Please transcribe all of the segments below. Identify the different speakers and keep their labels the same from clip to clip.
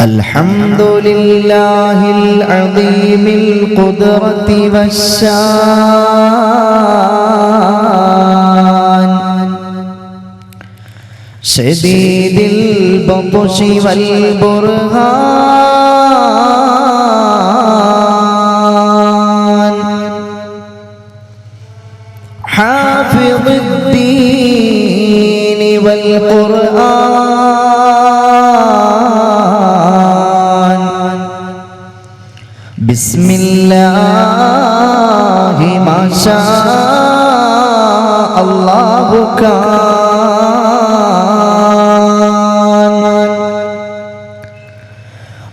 Speaker 1: الحمد لله العظيم القدرة والشان شديد البطش والبرهان حافظ الدين والقرآن بسم الله ما شاء الله كان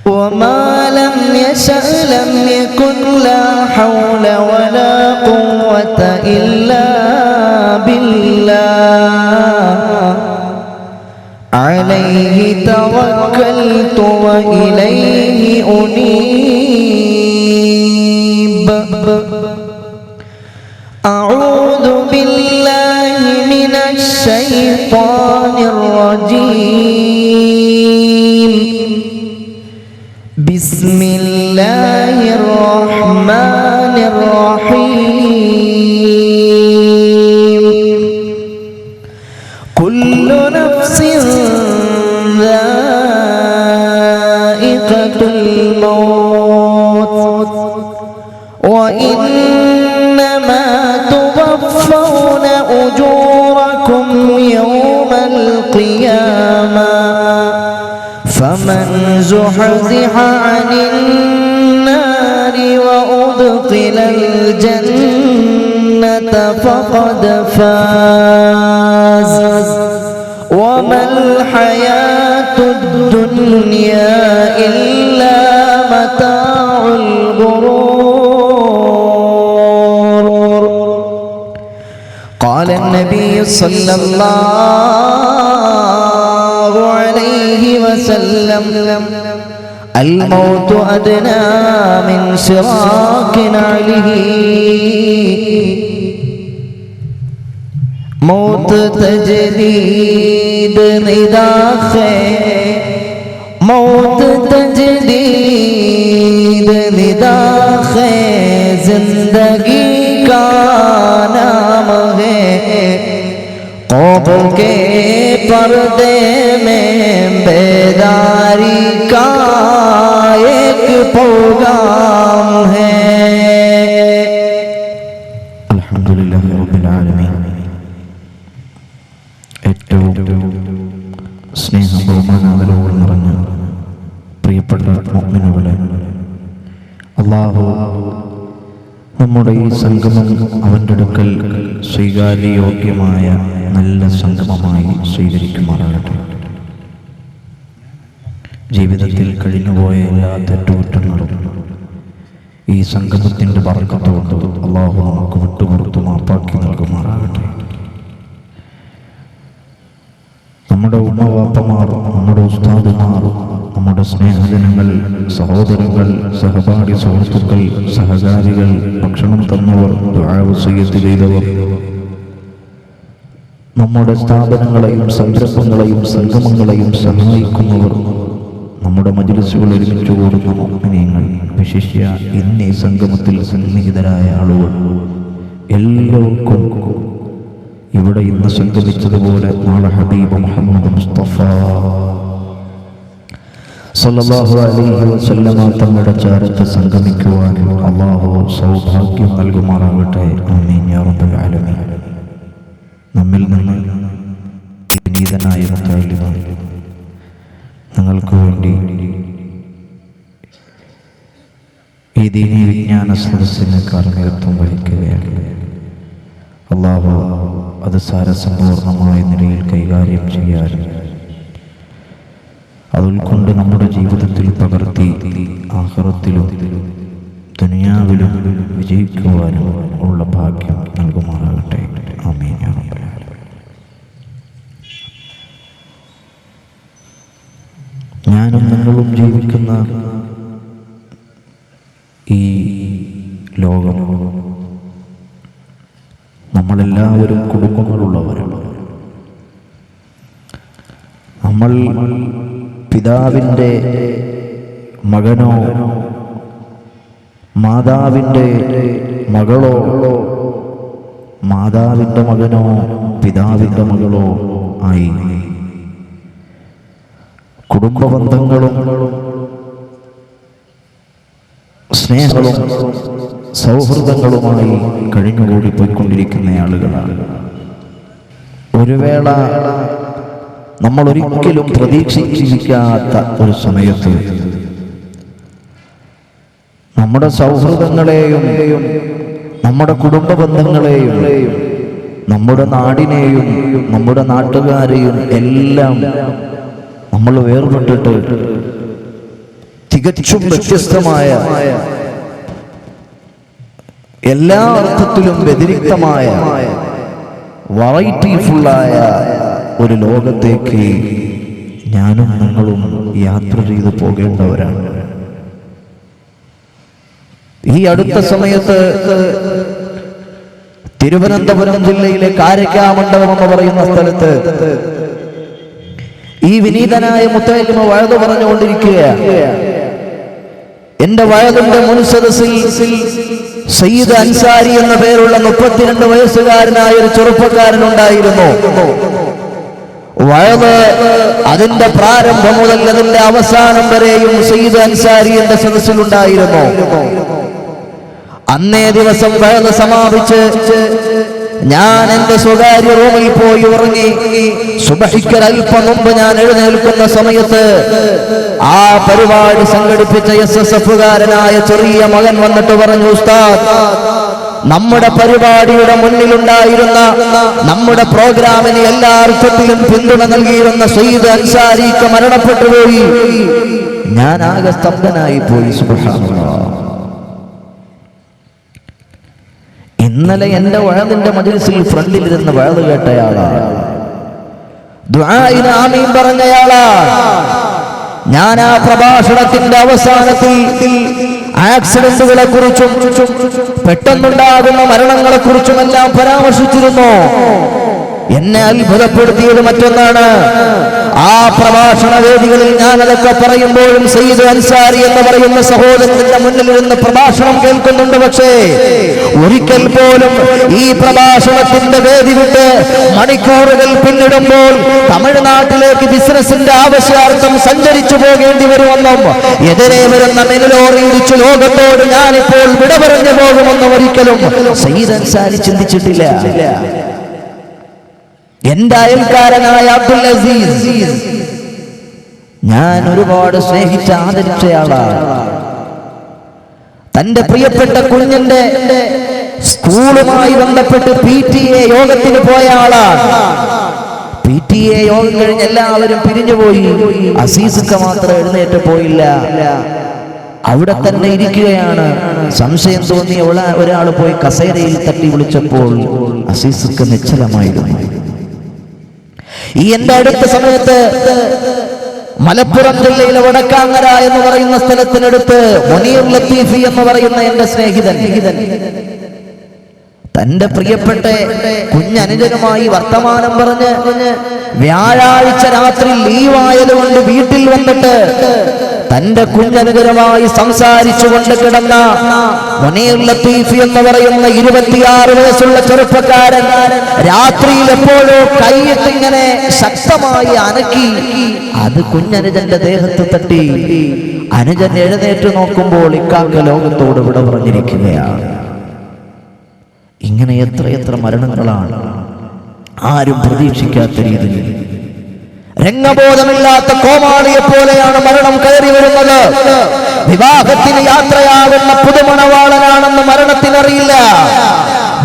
Speaker 1: وما لم يشأ لم يكن لا حول ولا قوة إلا بالله عليه توكلت وإليه أنيب أعوذ بالله من الشيطان الرجيم بسم الله الرحمن الرحيم كل نفس ذائقة الموت وإنما توفون أجوركم يوم القيامة فمن زحزح عن النار وأدخل الجنة فقد فاز وما الحياة الدنيا إلا متاع الغرور قال النبي صلى الله عليه وسلم الموت أدنى من شراك نعله موت تجدید نداخ موت تجدید نداخ زندگی کا نام ہے قوم کے پردے میں بیداری کا ایک پیغام ہے
Speaker 2: الحمدللہ رب العالمین സ്നേഹ ബഹുമാനാദരവോട് നിറഞ്ഞ പ്രിയപ്പെട്ട മുഅ്മിനുകളെ, അല്ലാഹു നമ്മുടെ ഈ സംഗമം അവൻ്റെ അടുക്കൽ സ്വീകാര്യയോഗ്യമായ നല്ല സംഗമമായി സ്വീകരിക്കുമാറാകട്ടെ. ജീവിതത്തിൽ കഴിഞ്ഞുപോയ എല്ലാ തെറ്റുകുറ്റങ്ങളും ഈ സംഗമത്തിൻ്റെ ബർക്കത്തുകൊണ്ട് അല്ലാഹു നമുക്ക് വിട്ടുപുറത്തു മാപ്പാക്കി നൽകുമാറാകട്ടെ. നമ്മുടെ ഉമ്മവാപ്പമാർ, നമ്മുടെ ഉസ്താദുമാർ, നമ്മുടെ സ്നേഹജനങ്ങൾ, സഹോദരങ്ങൾ, സഹപാഠി സുഹൃത്തുക്കൾ, സഹകാരികൾ, ഭക്ഷണം തന്നവർ, ദുആ വസിയ്യത്ത് ചെയ്തവർ, നമ്മുടെ സ്ഥാപനങ്ങളെയും സംരംഭങ്ങളെയും സംഗമങ്ങളെയും സഹായിക്കുന്നവർ, നമ്മുടെ മജ്‌ലിസുകൾ ഒരുമിച്ച് കൂടുന്ന മുഅ്മിനീങ്ങൾ, വിശിഷ്യ ഇന്നീ സംഗമത്തിൽ സന്നിഹിതരായ ആളുകൾ എല്ലാവർക്കും ഇവിടെ ഇന്ന് സംഗമിച്ചതുപോലെ നാളെ ഹബീബ് മുഹമ്മദ് മുസ്തഫ സല്ലല്ലാഹു അലൈഹി വസല്ലമ തങ്ങളുടെ ചാരത്ത് സംഗമിക്കുവാൻ അല്ലാഹു സൗഭാഗ്യം നൽകുമാറാകട്ടെ. ആമീൻ യാ റബ്ബൽ ആലമീൻ. നമ്മിൽ നിന്ന് വിനീതനായ മുത്തഅല്ലിം നിങ്ങൾക്ക് വേണ്ടി ഈ ദീനീ വിജ്ഞാന സദസ്സിന് കാർമ്മികത്വം വഹിക്കുകയാണ്. അല്ലാഹു അത് സാരസമ്പൂർണമായ നിലയിൽ കൈകാര്യം ചെയ്യാനും അത് ഉൾക്കൊണ്ട് നമ്മുടെ ജീവിതത്തിൽ പകർത്തി ആഖിറത്തിലും ദുനിയാവിലും വിജയിക്കുവാനും ഉള്ള ഭാഗ്യം നൽകുമാറാകട്ടെ. ആമീൻ യാ റബ്ബൽ ആലമീൻ. ഞാനും നിങ്ങളും ജീവിക്കുന്ന ഈ ലോകം നമ്മളെല്ലാവരും കുടുംബങ്ങളുള്ളവരാണ്. നമ്മൾ പിതാവിൻ്റെ മകനോ മാതാവിൻ്റെ മകളോ, മാതാവിൻ്റെ മകനോ പിതാവിൻ്റെ മകളോ ആയി കുടുംബ ബന്ധങ്ങളും സ്നേഹങ്ങളും സൗഹൃദങ്ങളുമായി കഴിഞ്ഞുകൂടി പോയിക്കൊണ്ടിരിക്കുന്ന ആളുകളാണ്. ഒരു വേള നമ്മൾ ഒരിക്കലും പ്രതീക്ഷിച്ചിരിക്കാത്ത ഒരു സമയത്ത് നമ്മുടെ സൗഹൃദങ്ങളെയും നമ്മുടെ കുടുംബ ബന്ധങ്ങളെയും നമ്മുടെ നാടിനെയും നമ്മുടെ നാട്ടുകാരെയും എല്ലാം നമ്മൾ വേർപെട്ടിട്ട് തികച്ചും വ്യത്യസ്തമായ എല്ലാ അർത്ഥത്തിലും വ്യതിരിക്തമായ വെറൈറ്റിഫുള്ളായ ഒരു ലോകത്തേക്ക് ഞാനും നിങ്ങളും യാത്ര ചെയ്തു പോകേണ്ടവരാണ്. ഈ അടുത്ത സമയത്ത് തിരുവനന്തപുരം ജില്ലയിലെ കാരക്കാമണ്ഡലം എന്ന് പറയുന്ന സ്ഥലത്ത് ഈ വിനീതനായ മുത്തലിമ വഴുതു പറഞ്ഞുകൊണ്ടിരിക്കുകയാണ്. എന്റെ വയതിന്റെ മുൻസദസ്സിൽ സയ്യിദ് അൻസാരി എന്ന പേരുള്ള 32 വയസ്സുകാരനായ ഒരു ചെറുപ്പക്കാരനുണ്ടായിരുന്നു. വയത് അതിന്റെ പ്രാരംഭം മുതൽ അതിന്റെ അവസാനം വരെയും സയ്യിദ് അൻസാരി എന്റെ സദസ്സിലുണ്ടായിരുന്നു. അന്നേ ദിവസം വയത് സമാപിച്ച് ഞാൻ എന്റെ സ്വകാര്യ റൂമിൽ പോയി ഉറങ്ങി. സുബഹിക്ക് അല്പം മുമ്പ് ഞാൻ എഴുന്നേൽക്കുന്ന സമയത്ത് ആ പരിപാടി സംഘടിപ്പിച്ച SSF-കാരനായ ചെറിയ മകൻ വന്നിട്ട് പറഞ്ഞു, ഉസ്താദ്, നമ്മുടെ പരിപാടിയുടെ മുന്നിലുണ്ടായിരുന്ന നമ്മുടെ പ്രോഗ്രാമിന് എല്ലാ അർത്ഥത്തിലും പിന്തുണ നൽകിയിരുന്ന സയ്യിദ് അൻസാരിക്ക് മരണപ്പെട്ടുപോയി. ഞാൻ ആകെ സ്തബ്ധനായി പോയി. സുബ്ഹാനല്ലാഹ്. ഇന്നലെ എന്റെ വഴതിന്റെ മജ്‌ലിസിൽ ഫ്രണ്ടിലിരുന്ന് വഴത് കേട്ടയാളാണ്, ദുആഇന് ആമീൻ പറഞ്ഞയാളാണ്. ഞാൻ ആ പ്രഭാഷണത്തിന്റെ അവസാനത്തിൽ ആക്സിഡന്റുകളെ കുറിച്ചും പെട്ടെന്നുണ്ടാകുന്ന മരണങ്ങളെ കുറിച്ചുമെല്ലാം പരാമർശിച്ചിരുന്നു. എന്നെ അത്ഭുതപ്പെടുത്തിയത് മറ്റൊന്നാണ്. ആ പ്രഭാഷണ വേദികളിൽ ഞാൻ അതൊക്കെ പറയുമ്പോഴും സയ്യിദ് അൻസാരി എന്ന് പറയുന്ന സഹോദരന്റെ മുന്നിലിരുന്ന് പ്രഭാഷണം കേൾക്കുന്നുണ്ട്. പക്ഷേ ഒരിക്കൽ പോലും ഈ പ്രഭാഷണത്തിന്റെ വേദി വിട്ട് മണിക്കൂറുകൾ പിന്നിടുമ്പോൾ തമിഴ്നാട്ടിലേക്ക് ബിസിനസിന്റെ ആവശ്യാർത്ഥം സഞ്ചരിച്ചു പോകേണ്ടി വരുമെന്നും എതിരെ വരുന്ന മെനുലോറി ഇടിച്ചു ലോകത്തോട് ഞാനിപ്പോൾ വിട പറഞ്ഞു പോകുമെന്നും ഒരിക്കലും സയ്യിദ് അൻസാരി ചിന്തിച്ചിട്ടില്ല. എന്റെ അയൽക്കാരനായ അബ്ദുൽ അസീസ് ഞാൻ ഒരുപാട് സ്നേഹിച്ച ആദരിച്ചയാളാണ്. തന്റെ പ്രിയപ്പെട്ട കുഞ്ഞിന്റെ സ്കൂളുമായി ബന്ധപ്പെട്ട് PTA യോഗത്തിന് പോയ ആളാണ്. PTA യോഗം കഴിഞ്ഞ് എല്ലാവരും പിരിഞ്ഞുപോയി. അസീസൊക്കെ മാത്രം എഴുന്നേറ്റ് പോയില്ല, അവിടെ തന്നെ ഇരിക്കുകയാണ്. സംശയം തോന്നിയ ഒരാൾ പോയി കസേരയിൽ തട്ടി വിളിച്ചപ്പോൾ അസീസൊക്കെ നിശ്ചലമായിരുന്നു. ഈ എന്റെ അടുത്ത സമയത്ത് മലപ്പുറം ജില്ലയിലെ വടക്കാങ്ങര എന്ന് പറയുന്ന സ്ഥലത്തിനടുത്ത് മുനീർ ലത്തീഫി എന്ന് പറയുന്ന എന്റെ സ്നേഹിതൻ തന്റെ പ്രിയപ്പെട്ട കുഞ്ഞനുജനുമായി വർത്തമാനം പറഞ്ഞ് വ്യാഴാഴ്ച രാത്രി ലീവായതുകൊണ്ട് വീട്ടിൽ വന്നിട്ട് തന്റെ കുഞ്ഞനുജനുമായി സംസാരിച്ചുകൊണ്ട് കിടന്ന മുനീർ ലത്തീഫി എന്ന് പറയുന്ന 26 വയസ്സുള്ള ചെറുപ്പക്കാരൻ രാത്രിയിൽ എപ്പോഴോ കൈയിട്ടിങ്ങനെ ശക്തമായി അനക്കി. അത് കുഞ്ഞനുജന്റെ ദേഹത്ത് തട്ടി. അനുജൻ എഴുന്നേറ്റ് നോക്കുമ്പോൾ ഇക്കാക്ക ലോകത്തോട് വിട പറഞ്ഞിരിക്കുകയാണ്. ഇങ്ങനെ എത്രയെത്ര മരണങ്ങളാണ് ആരും പ്രതീക്ഷിക്കാത്ത രീതിയിൽ. രംഗബോധമില്ലാത്ത കോമാളിയെ പോലെയാണ് മരണം കയറി വരുന്നത്. വിവാഹത്തിന് യാത്രയാകുന്ന പുതുമണവാളനാണെന്ന് മരണത്തിനറിയില്ല.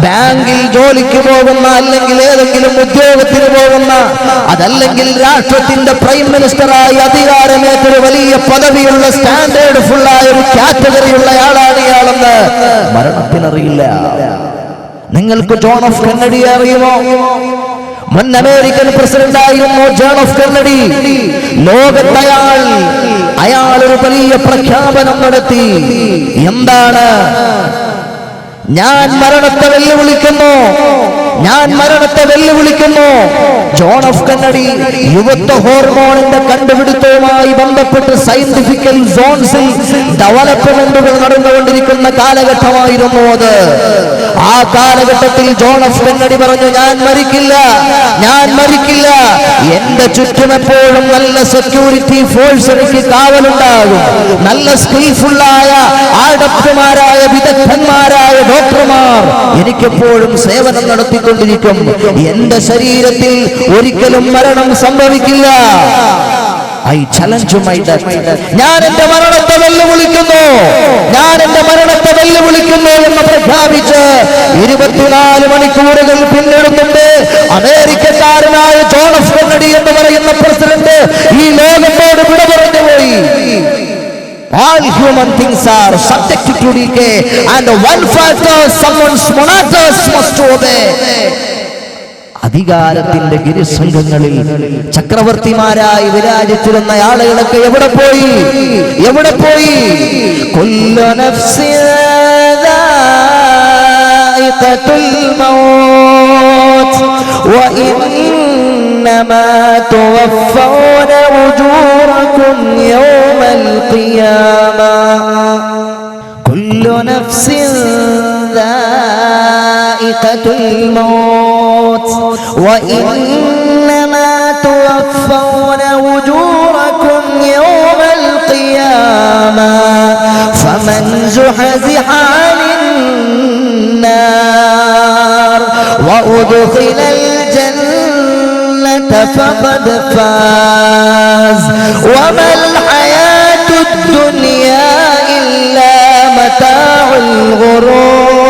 Speaker 2: ബാങ്കിൽ ജോലിക്ക് പോകുന്ന, അല്ലെങ്കിൽ ഏതെങ്കിലും ഉദ്യോഗത്തിന് പോകുന്ന, അതല്ലെങ്കിൽ രാഷ്ട്രത്തിന്റെ പ്രൈം മിനിസ്റ്ററായി അധികാരമേറ്റൊരു വലിയ പദവിയുള്ള സ്റ്റാൻഡേർഡ് ഫുള്ളായ ഒരു കാറ്റഗറിയുള്ള ആളാണ് ഇയാളെന്ന് മരണത്തിനറിയില്ല. നിങ്ങൾക്ക് ജോൺ എഫ് കെന്നഡി അറിയുമോ? മുൻ അമേരിക്കൻ പ്രസിഡന്റ് ആയിരുന്നു ജോൺ എഫ് കെന്നഡി. ലോകത്ത് അയാൾ ഒരു വലിയ പ്രഖ്യാപനം നടത്തി. എന്താണ്? ഞാൻ മരണത്തെ വെല്ലുവിളിക്കുന്നു. ഞാൻ മരണത്തെ വെല്ലുവിളിക്കുന്നു. ജോൺ എഫ് കെന്നഡി യുവത്വ ഹോർമോണിന്റെ കണ്ടുപിടുത്തവുമായി ബന്ധപ്പെട്ട് സയന്റിഫിക്കൽ സോൺസിൽ ഡെവലപ്മെന്റുകൾ നടന്നുകൊണ്ടിരിക്കുന്ന കാലഘട്ടമായിരുന്നു അത്. ആ കാലഘട്ടത്തിൽ ജോൺ എഫ് കെന്നഡി പറഞ്ഞു, ഞാൻ മരിക്കില്ല, ഞാൻ മരിക്കില്ല. എന്റെ ചുറ്റും എപ്പോഴും നല്ല സെക്യൂരിറ്റി ഫോഴ്സ് എനിക്ക് കാവലുണ്ടാകും. നല്ല സ്കിൽഫുള്ളായ ആഡപ്റ്റമാരായ വിദഗ്ധന്മാരായ ഡോക്ടർമാർ എനിക്കെപ്പോഴും സേവനം നടത്തിക്കൊണ്ടിരിക്കും. എന്റെ ശരീരത്തിൽ ഒരിക്കലും മരണം സംഭവിക്കില്ല. I challenge my death. ഞാൻ എന്റെ മരണത്തെ വെല്ലുവിളിക്കുന്നു, ഞാൻ എന്റെ മരണത്തെ വെല്ലുവിളിക്കുന്നു എന്ന് പ്രഖ്യാപിച്ച് 24 മണിക്കൂറുകൾ പിന്നിടുന്നുണ്ട്. അമേരിക്കക്കാരനായ ജോൺ എഫ് കെന്നഡി എന്ന് പറയുന്ന പ്രസിഡന്റ് ഈ ലോകത്തോട് വിട പറഞ്ഞു പോയി. All human things are subject to decay and one factor someone's monarchs must obey. അധികാരത്തിന്റെ ഗിരിശൃംഗങ്ങളിൽ ചക്രവർത്തിമാരായി വിരാജിച്ചിരുന്ന ആളുകളൊക്കെ എവിടെ പോയി, എവിടെ പോയി? കുല്ലു നഫ്സിൻ ദാഇഖത്തുൽ മൗത്ത് വഇന്നമാ തുവഫൗന ഉജൂറകും യൗമൽ ഖിയാമ. കുല്ലു നഫ്സിൻ ദാഇഖത്തുൽ മൗത്ത് وإنما توفون أجوركم يوم القيامة فمن زحزح عن النار وأدخل الجنة فقد فاز وما الحياة الدنيا إلا متاع الغرور.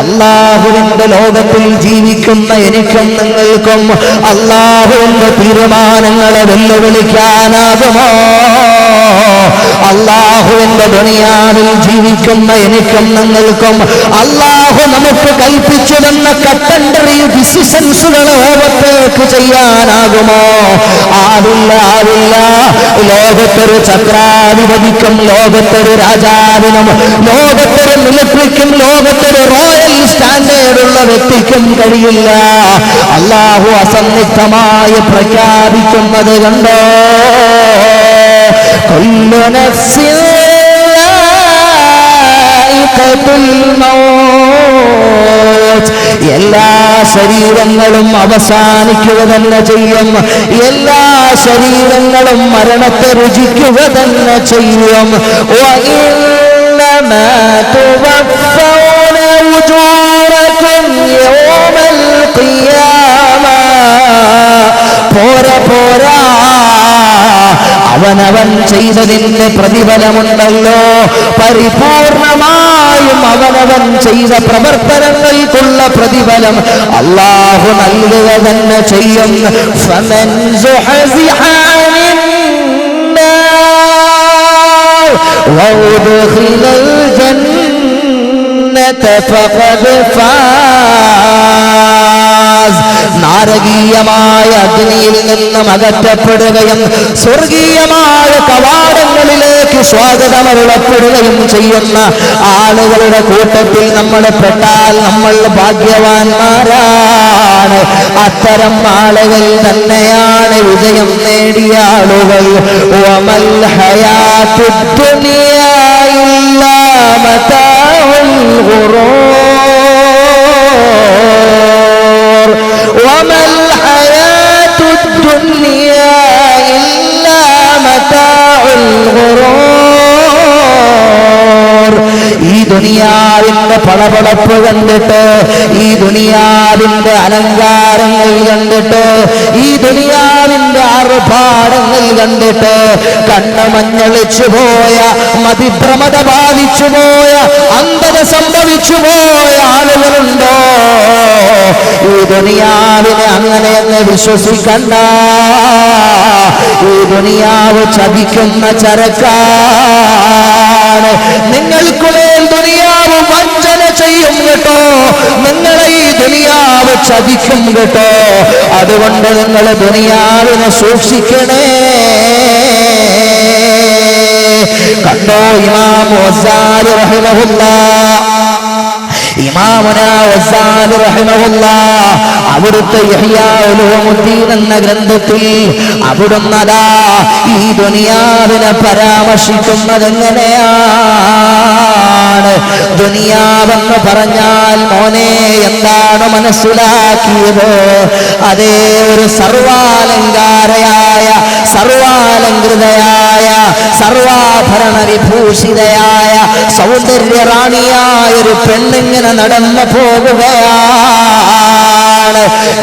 Speaker 2: അല്ലാഹുവിന്റെ ലോകത്തിൽ ജീവിക്കുന്ന എനിക്കും നിങ്ങൾക്കും അല്ലാഹുവിന്റെ തീരുമാനങ്ങളെ വെല്ലുവിളിക്കാനാകുമോ? അല്ലാഹുവിന്റെ ദുനിയാവിൽ ജീവിക്കുന്ന എനിക്കും നിങ്ങൾക്കും അല്ലാഹു നമുക്ക് കൽപ്പിച്ചു തന്ന കട്ടൻഡറി ഡിസിഷൻസുകളെ ഓവർടേക്ക് ചെയ്യാനാകുമോ? ആവില്ല, ആവില്ല. ലോകത്തൊരു ചക്രാധിപതിക്കും ലോകത്തൊരു രാജാവിനും ലോകത്തൊരു മിലിറ്ററിക്കും ലോകത്തൊരു റോയൽ സ്റ്റാൻഡേർഡുള്ള വ്യക്തിക്കും കഴിയില്ല. അല്ലാഹു അസന്നിഗ്ധമായി പ്രഖ്യാപിക്കുന്നത് കണ്ടോ? കുല്ലു നഫ്സിൻ ദാഇഖത്തുൽ മൗത്ത്. എല്ലാ ശരീരങ്ങളും അവസാനിക്കുക തന്നെ ചെയ്യും. എല്ലാ ശരീരങ്ങളും മരണത്തെ രുചിക്കുക തന്നെ ചെയ്യും. വഇന്നമാ തുവഫൗന ഉജൂറകും യൗമൽ ഖിയാമ. പോരാ, പോരാ, അവനവൻ ചെയ്തതിന്റെ പ്രതിഫലമുണ്ടല്ലോ. പരിപൂർണമായും അവനവൻ ചെയ്ത പ്രവർത്തനങ്ങൾക്കുള്ള പ്രതിഫലം അല്ലാഹു നൽകുക തന്നെ ചെയ്യും. ഫമൻ സുഹസിഹ അനിൻ നാർ വഉദ്ഖിലൽ ജന്നത ഫഖദ് ഫാസ്. നാരകീയമായ അഗ്നിയിൽ നിന്നും അകറ്റപ്പെടുകയും സ്വർഗീയമായ കവാടങ്ങളിലേക്ക് സ്വാഗതമരുളപ്പെടുകയും ചെയ്യുന്ന ആളുകളുടെ കൂട്ടത്തിൽ നമ്മൾ പെട്ടാൽ നമ്മൾ ഭാഗ്യവാന്മാരാണ്. അത്തരം ആളുകൾ തന്നെയാണ് വിജയം നേടിയ ആളുകൾ. വമൽ ഹയാത്തുദ് ദുനിയാ ഇല്ലാ മതാഉൽ ഗുറൂർ. വമൽ ഹയാത്തുദ് ദുനിയാ ഇല്ലാ മതാഉൽ ഗുറൂർ. ഈ ദുനിയാവിന്റെ പളപളപ്പ് കണ്ടിട്ട്, ഈ ദുനിയാവിന്റെ അലങ്കാരങ്ങൾ കണ്ടിട്ട്, ഈ ദുനിയാവിന്റെ ആർഭാടങ്ങൾ കണ്ടിട്ട് കണ്ണ് മഞ്ഞളിച്ചു പോയ, മതിഭ്രമത ബാധിച്ചു പോയ, അന്ധത സംഭവിച്ചു പോയ ആളുകളുണ്ടോ? ഈ ദുനിയാവിനെ അങ്ങനെയെന്ന് വിശ്വസിക്കണ്ട. ഈ ദുനിയാവ് ചതിക്കുന്ന ചരക്കാണ്. നിങ്ങൾക്കുമേൽ ദുനിയാവ് വഞ്ചന ചെയ്യും കേട്ടോ. നിങ്ങളെ ഈ ദുനിയാവ് ചതിക്കും കേട്ടോ. അതുകൊണ്ട് നിങ്ങൾ ദുനിയാവിനെ സൂക്ഷിക്കണേ. കണ്ടോ, ഇമാം ഗസാലി റഹിമഹുല്ലാഹ് ഇമാമുനാ ഗസാലി റഹിമഹുല്ലാഹ് അവിടുത്തെ ഇഹ്യാ ഉലൂമുദ്ദീൻ എന്ന ഗ്രന്ഥത്തിൽ അവിടുന്നതാ ഈ ദുനിയാവിനെ പരാമർശിക്കുന്നത് എങ്ങനെയാണ്? ദുനിയാവെന്ന് പറഞ്ഞാൽ മോനെ എന്താണ് മനസ്സിലാക്കിയത്? അതേ ഒരു സർവാലങ്കാരയായ, സർവാലങ്കൃതയായ, സർവാഭരണ വിഭൂഷിതയായ, സൗന്ദര്യറാണിയായ ഒരു പെണ്ണിങ്ങനെ നടന്നു പോകുകയാണ്.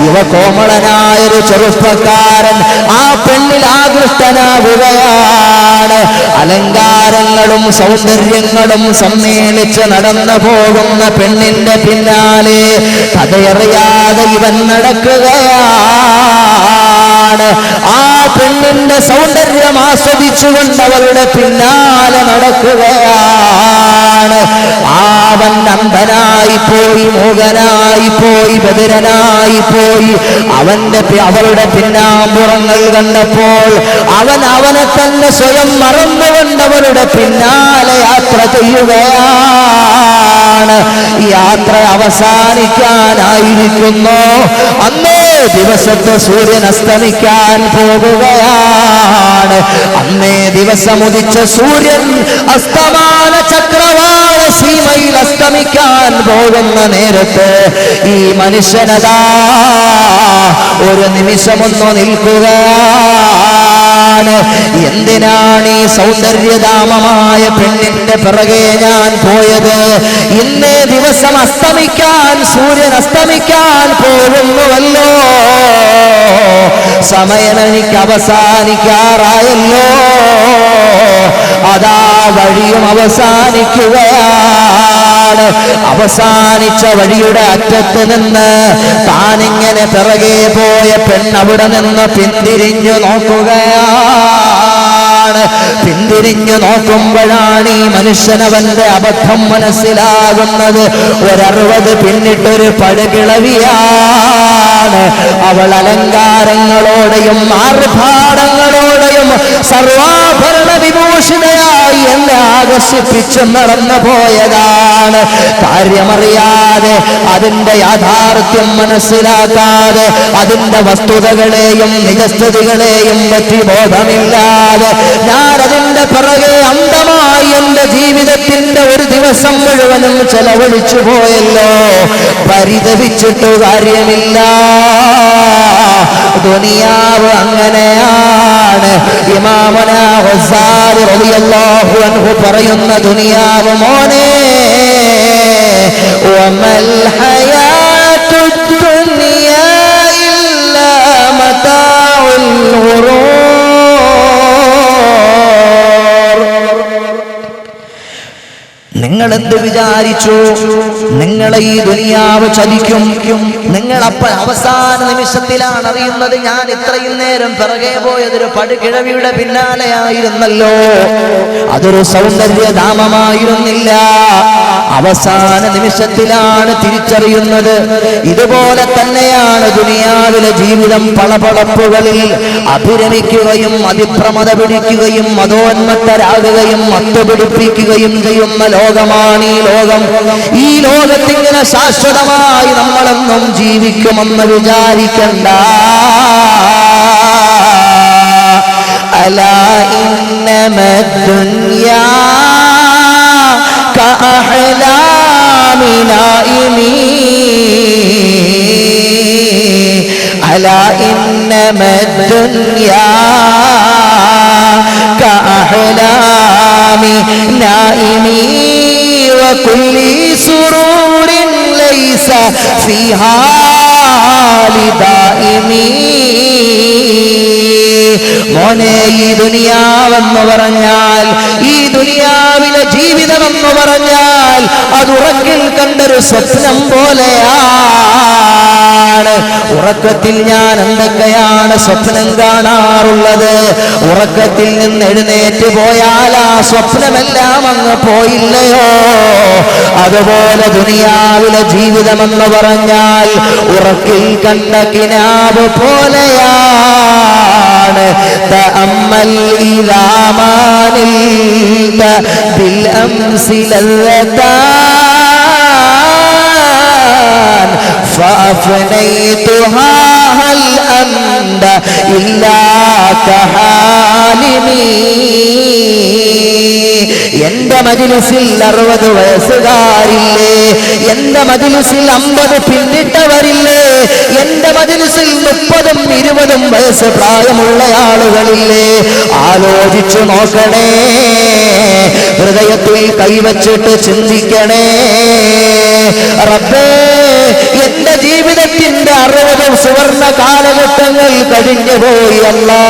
Speaker 2: യുവകോമളനായൊരു ചെറുപ്പക്കാരൻ ആ പെണ്ണിൽ ആകൃഷ്ടനാകുകയാണ്. അലങ്കാരങ്ങളും സൗന്ദര്യങ്ങളും സമ്മേളിച്ച് നടന്നു പോകുന്ന പെണ്ണിന്റെ പിന്നാലെ കഥയറിയാതെ ഇവൻ നടക്കുകയാണ്. ആ പെണ്ണിന്റെ സൗന്ദര്യം ആസ്വദിച്ചുകൊണ്ട് അവളുടെ പിന്നാലെ നടക്കുകയാണ്. അവൻ അന്ധനായി പോയി, മൂകനായി പോയി, ബധിരനായി പോയി. അവളുടെ പിന്നാമ്പുറങ്ങൾ കണ്ടപ്പോൾ അവനെ തന്നെ സ്വയം മറന്നുകൊണ്ട് അവരുടെ പിന്നാലെ യാത്ര ചെയ്യുകയാണ്. യാത്ര അവസാനിക്കാനായിരിക്കുന്നു. അന്നേ ദിവസത്തെ സൂര്യൻ അസ്തമിക്കാൻ പോകുകയാണ്. അന്നേ ദിവസം ഉദിച്ച സൂര്യൻ അസ്തമാന ചക്രവാള സീമയിൽ അസ്തമിക്കാൻ പോകുന്ന നേരത്ത് ഈ മനുഷ്യനതാ ഒരു നിമിഷമൊന്നു നിൽക്കുകയാണ്. എന്തിനാണ് ഈ സൗന്ദര്യധാമമായ പെണ്ണിന്റെ പിറകെ ഞാൻ പോയത്? ഇന്നേ ദിവസം അസ്തമിക്കാൻ, സൂര്യൻ അസ്തമിക്കാൻ പോകുന്നുവല്ലോ. സമയം എനിക്ക് അവസാനിക്കാറായല്ലോ. അതാ വഴിയും അവസാനിക്കുകയാണ്. അവസാനിച്ച വഴിയുടെ അറ്റത്ത് നിന്ന് താനിങ്ങനെ പിറകെ പോയ പെണ്ണവിടെ നിന്ന് പിന്തിരിഞ്ഞു നോക്കുകയാണ്. പിന്തിരിഞ്ഞു നോക്കുമ്പോഴാണ് ഈ മനുഷ്യനവന്റെ അബദ്ധം മനസ്സിലാകുന്നത്. 60 പിന്നിട്ടൊരു പടുകിളവിയാണ്. അവൾ അലങ്കാരങ്ങളോടെയും ആർഭാടങ്ങളോടെയും സർവാഭരണ വിഭൂഷിതയായി എന്നെ ആകർഷിപ്പിച്ച് നടന്നു പോയതാണ്. കാര്യമറിയാതെ, അതിന്റെ യാഥാർത്ഥ്യം മനസ്സിലാക്കാതെ, അതിന്റെ വസ്തുതകളെയും നിജസ്ഥിതികളെയും പറ്റി ബോധമില്ലാതെ ഞാൻ അതിന്റെ പിറകെ അന്ധമായി എന്റെ ജീവിതത്തിന്റെ ഒരു ദിവസം മുഴുവനും ചെലവഴിച്ചു പോയല്ലോ. പരിതപിച്ചിട്ടു കാര്യമില്ല. ദുനിയാവ് അങ്ങനെയാണ്. ഇമാമുനാ ഗസാലി റളിയല്ലാഹു അൻഹു പറയുന്ന ദുനിയാവ് മോനെ, വമൽ ഹയാത്തുദ് ദുനിയാ ഇല്ലാ മതാഉൽ ഗുറൂർ. നിങ്ങൾ എന്ത് വിചാരിച്ചു? നിങ്ങളെ ഈ ദുനിയാവ് ചതിക്കും. നിങ്ങളപ്പോൾ അവസാന നിമിഷത്തിലാണ് അറിയുന്നത് ഞാൻ ഇത്രയും നേരം പിറകെ പോയതൊരു പടുകിഴവിയുടെ പിന്നാലെയായിരുന്നല്ലോ. അതൊരു സൗന്ദര്യധാമമായിരുന്നില്ല. അവസാന നിമിഷത്തിലാണ് തിരിച്ചറിയുന്നത്. ഇതുപോലെ തന്നെയാണ് ദുനിയാവിലെ ജീവിതം. പളപളപ്പുകളിൽ അഭിരമിക്കുകയും അതിപ്രമത പിടിക്കുകയും മതോന്മത്തരാകുകയും മത്തുപിടിപ്പിക്കുകയും ചെയ്യുന്ന ലോകമാണ് ഈ ലോകം. ഈ ലോകത്തിങ്ങനെ ശാശ്വതമായി നമ്മളെന്നും ജീവിക്കുമെന്ന് വിചാരിക്കണ്ട. അലാ ഇന്നമദ്ദുനിയാ കഅഹ്ലാമി നായിമീൻ. അലാ ഇന്നമദ്ദുനിയാ കഅഹ്ലാമി നായിമീൻ വകുല്ലി സുറൂരിൻ ലൈസ ഫീഹാ ലിദായിമീൻ. മോനെ, ഈ ദുനിയാവെന്ന് പറഞ്ഞാൽ, ഈ ദുനിയാവിലെ ജീവിതമെന്ന് പറഞ്ഞാൽ അത് ഉറക്കിൽ കണ്ടൊരു സ്വപ്നം പോലെയാണ്. ഉറക്കത്തിൽ ഞാൻ എന്തൊക്കെയാണ് സ്വപ്നം കാണാറുള്ളത്? ഉറക്കത്തിൽ നിന്ന് എഴുന്നേറ്റ് പോയാൽ ആ സ്വപ്നമെല്ലാം അങ്ങ് പോയില്ലയോ? അതുപോലെ ദുനിയാവിലെ ജീവിതമെന്ന് പറഞ്ഞാൽ ഉറക്കിൽ കണ്ട കിനാബ് പോലെയാണ്. തഅമ്മൽ ഇലാ മാനിൽത ബിൽ അംസി ലല്ലതാൻ فأفنيتها هل أنت إلا كحالمي എന്റെ മജ്‌ലിസിൽ 60 വയസ്സുകാരില്ലേ, എന്റെ മജ്‌ലിസിൽ 50 പിന്നിട്ടവരില്ലേ, എന്റെ മജ്‌ലിസിൽ 30ഉം 20ഉം വയസ്സ് പ്രായമുള്ള ആളുകളില്ലേ? ആലോചിച്ചു നോക്കണേ, ഹൃദയത്തിൽ കൈവച്ചിട്ട് ചിന്തിക്കണേ. റബ്ബേ, എന്റെ ജീവിതത്തിന്റെ 60 സുവർണ്ണ കാലഘട്ടങ്ങൾ കഴിഞ്ഞുപോയി അല്ലാ.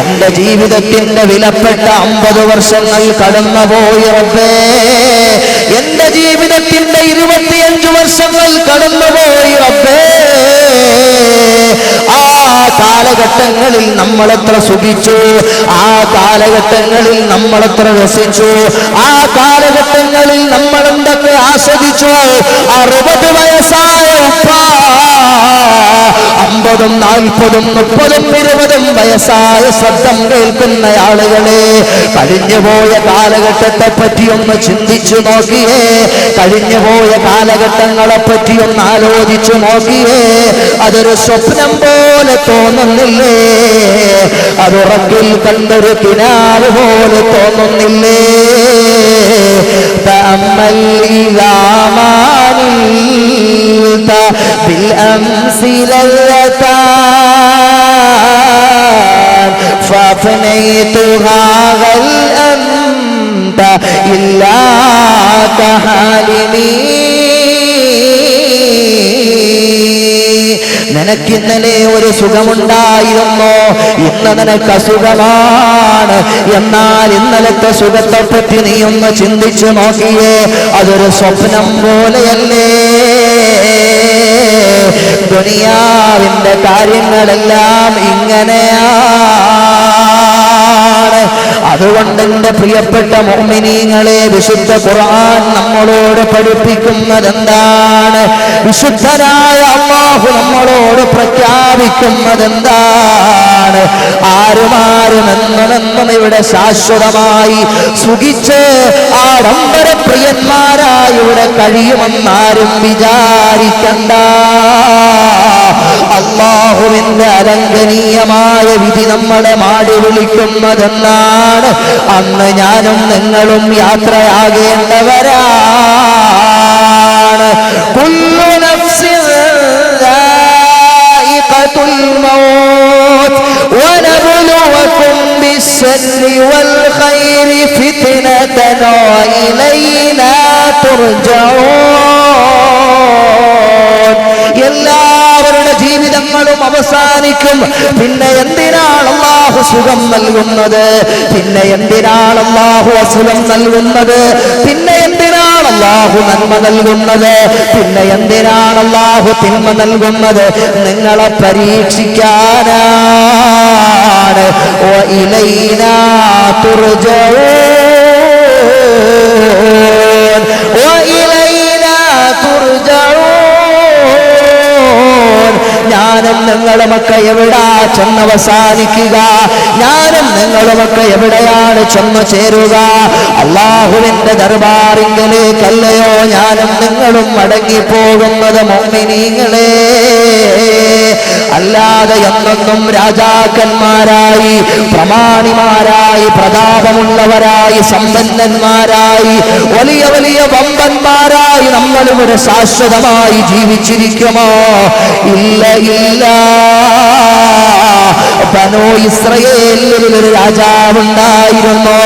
Speaker 2: എന്റെ ജീവിതത്തിന്റെ വിലപ്പെട്ട 50 വർഷങ്ങൾ കടന്നുപോയി റബ്ബേ. എന്റെ ജീവിതത്തിന്റെ 25 വർഷങ്ങൾ കടന്നുപോയി റബ്ബേ. ആ കാലഘട്ടങ്ങളിൽ നമ്മളെത്ര സുഖിച്ചു, ആ കാലഘട്ടങ്ങളിൽ നമ്മളെത്ര രസിച്ചു, ആ കാലഘട്ടങ്ങളിൽ നമ്മൾ എന്തൊക്കെ ആസ്വദിച്ചു. 60 വയസ്സായ ഉപ്പ 50ഉം 40ഉം 30ഉം 20ഉം വയസ്സായ ശബ്ദം കേൾക്കുന്ന ആളുകളെ, കഴിഞ്ഞുപോയ കാലഘട്ടത്തെ പറ്റി ഒന്ന് ചിന്തിച്ചു നോക്കിയേ. കഴിഞ്ഞുപോയ കാലഘട്ടങ്ങളെ പറ്റി ഒന്ന് ആലോചിച്ചു നോക്കിയേ. അതൊരു സ്വപ്നം പോലെ തോന്നുന്നില്ലേ? അതുറക്കിൽ കണ്ടൊരു കിനാവ് പോലെ തോന്നുന്നില്ലേ? തഅമ്മൽ ഇലാ മാനിൽത ബിൽ അംസി ലല്ലതാൻ ഫഅഫനൈതുഹാ ഹൽ അൻത ഇല്ലാ കഹാലിമീ. നിനക്കിന്നലെ ഒരു സുഖമുണ്ടായിരുന്നു, ഇന്ന് നിനക്ക് അസുഖമാണ്. എന്നാൽ ഇന്നലത്തെ സുഖത്തെ പറ്റി നീ ഒന്ന് ചിന്തിച്ചു നോക്കിയേ. അതൊരു സ്വപ്നം പോലെയല്ലേ? ദുനിയാവിന്റെ കാര്യങ്ങളെല്ലാം ഇങ്ങനെയാണ്. അതുകൊണ്ട് എന്റെ പ്രിയപ്പെട്ട മുഅ്മിനീങ്ങളെ, വിശുദ്ധ ഖുർആൻ നമ്മളോട് പഠിപ്പിക്കുന്നത് എന്താണ്? വിശുദ്ധനായ അല്ലാഹു നമ്മളോട് പ്രഖ്യാപിക്കുന്നത് എന്താണ്? ആരുമാരും എന്നെന്നും ഇവിടെ ശാശ്വതമായി സുഖിച്ച് ആഡംബരപ്രിയന്മാരായി ഇവിടെ കഴിയുമെന്നാരും വിചാരിക്കണ്ട. അല്ലാഹുവിന്റെ അലംഘനീയമായ വിധി നമ്മളെ മാടി വിളിക്കുന്നതെന്നാണ്. അന്ന് ഞാനും നിങ്ങളും യാത്രയാകേണ്ടവരാണ്. കുല്ലു നഫ്സിൻ ദായിഖത്തുൽ മൗത്ത് വനബ്ലുവകും ബിശ്ശർരി വൽ ഖൈരി ഫിത്നതൻ വഇലൈനാ തുർജഊൻ. എല്ലാവരുടെ ജീവിതങ്ങളും അവസാനിക്കും. പിന്നെ എന്തിനാണ് അല്ലാഹു സുഖം നൽകുന്നത്? പിന്നെ എന്തിനാണ് അല്ലാഹു അസുഖം നൽകുന്നത്? പിന്നെ എന്തിനാണ് അല്ലാഹു നന്മ നൽകുന്നത്? പിന്നെ എന്തിനാണ് അല്ലാഹു തിന്മ നൽകുന്നത്? നിങ്ങളെ പരീക്ഷിക്കാനാണ്. വഇലൈനാ തുർജഊൻ, വഇലൈനാ തുർജഊൻ. ഞാനും നിങ്ങളുമൊക്കെ എവിടാ ചെന്നവസാനിക്കുക? ഞാനും നിങ്ങളുമൊക്കെ എവിടെയാണ് ചെന്നു ചേരുക? അല്ലാഹുവിന്റെ ദർബാറിങ്കലേക്കല്ലയോ ഞാനും നിങ്ങളും മടങ്ങിപ്പോകുന്നത് മുഅ്മിനീങ്ങളെ? അല്ലാതെ എന്നെന്നും രാജാക്കന്മാരായി, പ്രമാണിമാരായി, പ്രതാപമുള്ളവരായി, സമ്പന്നന്മാരായി, വലിയ വലിയ വമ്പന്മാരായി നമ്മളിവിടെ ശാശ്വതമായി ജീവിച്ചിരിക്കുമോ? ഇല്ല, ഇല്ല. ബനൂ ഇസ്രായേലിൽ ഒരു രാജാവുണ്ടായിരുന്നു.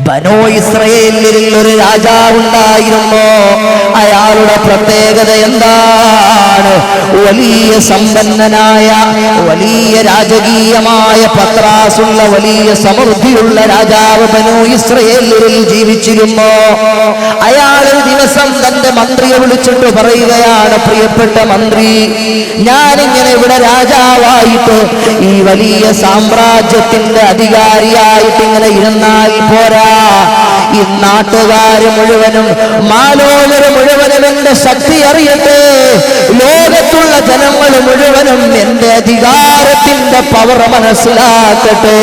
Speaker 2: ബനൂ ഇസ്രായേലിൽ ഒരു രാജാവുണ്ടായിരുന്നു. അയാളുടെ പ്രത്യേകത എന്താണ്? വലിയ സമ്പന്നനായ, വലിയ രാജകീയമായ പത്രാസുള്ള, വലിയ സമൃദ്ധിയുള്ള രാജാവ് ബനൂ ഇസ്രായേലിൽ ജീവിച്ചിരുന്നു. അയാൾ ഒരു ദിവസം തന്റെ മന്ത്രിയെ വിളിച്ചിട്ട് പറയുകയാണ്, പ്രിയപ്പെട്ട മന്ത്രി, ഞാനിങ്ങനെ ഇവിടെ രാജാവായിട്ട് ഈ വലിയ സാമ്രാജ്യത്തിന്റെ അധികാരിയായിട്ട് ഇങ്ങനെ ഇരുന്നാൽ പോരാ. ഈ നാട്ടുകാര് മുഴുവനും, മാലോകര് മുഴുവനും എന്റെ ശക്തി അറിയട്ടെ. ലോകത്തുള്ള ജനങ്ങൾ മുഴുവനും എന്റെ അധികാരത്തിന്റെ പവർ മനസ്സിലാക്കട്ടെ.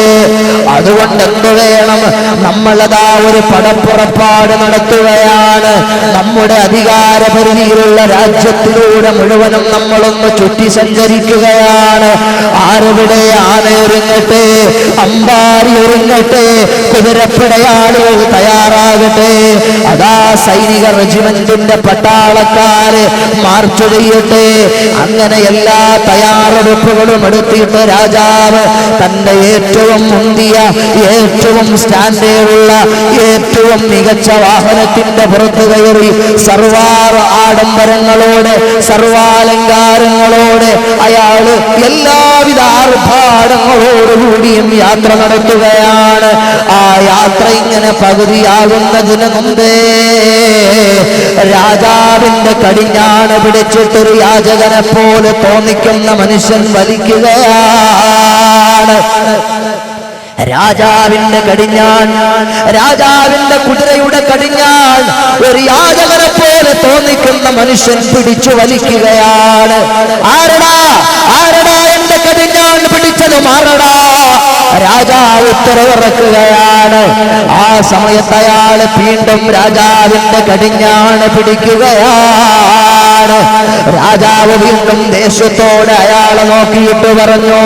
Speaker 2: അതുകൊണ്ട് എന്ത് വേണം? നമ്മളതാ ഒരു പടപ്പുറപ്പാട് നടത്തുകയാണ്. നമ്മുടെ അധികാര പരിധിയിലുള്ള രാജ്യത്തിലൂടെ മുഴുവനും നമ്മളൊന്ന് ചുറ്റി സഞ്ചരിക്കുകയാണ്. ആരെവിടെ? ആനയൊരുങ്ങട്ടെ, അമ്പാരി ഒരുങ്ങട്ടെ, കുതിരപ്പടയാളികൾ തയ്യാറാകട്ടെ. അതാ സൈനിക റെജിമെന്റിന്റെ പട്ടാളക്കാര് മാർച്ച് ചെയ്യട്ടെ. അങ്ങനെ എല്ലാ തയ്യാറെടുപ്പുകളും എടുത്തിട്ട് രാജാവ് തന്റെ ഏറ്റവും മുന്തിയ, ഏറ്റവും സ്റ്റാൻഡേർഡുള്ള, ഏറ്റവും മികച്ച വാഹനത്തിന്റെ പുറത്ത് കയറി സർവാർ ആഡംബരങ്ങളോടെ, സർവാലങ്കാരങ്ങളോടെ അയാള് എല്ലാവിധ ആർഭാടങ്ങളോടുകൂടിയും യാത്ര നടത്തുകയാണ്. ആ യാത്ര ഇങ്ങനെ പകുതിയാകുന്നതിന് മുമ്പേ രാജാവിന്റെ കടിഞ്ഞാണ് പിടിച്ചിട്ടൊരു യാചകനെ പോലെ തോന്നിക്കുന്ന മനുഷ്യൻ വലിക്കുകയാണ്. രാജാവിന്റെ കടിഞ്ഞാൺ, രാജാവിന്റെ കുതിരയുടെ കടിഞ്ഞാൺ ഒരു യാചകനെ പോലെ തോന്നിക്കുന്ന മനുഷ്യൻ പിടിച്ചു വലിക്കുകയാണ്. ആരടാ, ആരടാ എന്റെ കടിഞ്ഞാൺ പിടിച്ചത്? മാറടാ. രാജാവ് ഉത്തരവിറക്കുകയാണ്. ആ സമയത്ത് അയാൾ വീണ്ടും രാജാവിന്റെ കടിഞ്ഞാണ് പിടിക്കുകയാണ്. രാജാവ് വീണ്ടും ദേഷ്യത്തോടെ അയാളെ നോക്കിയിട്ട് പറഞ്ഞു,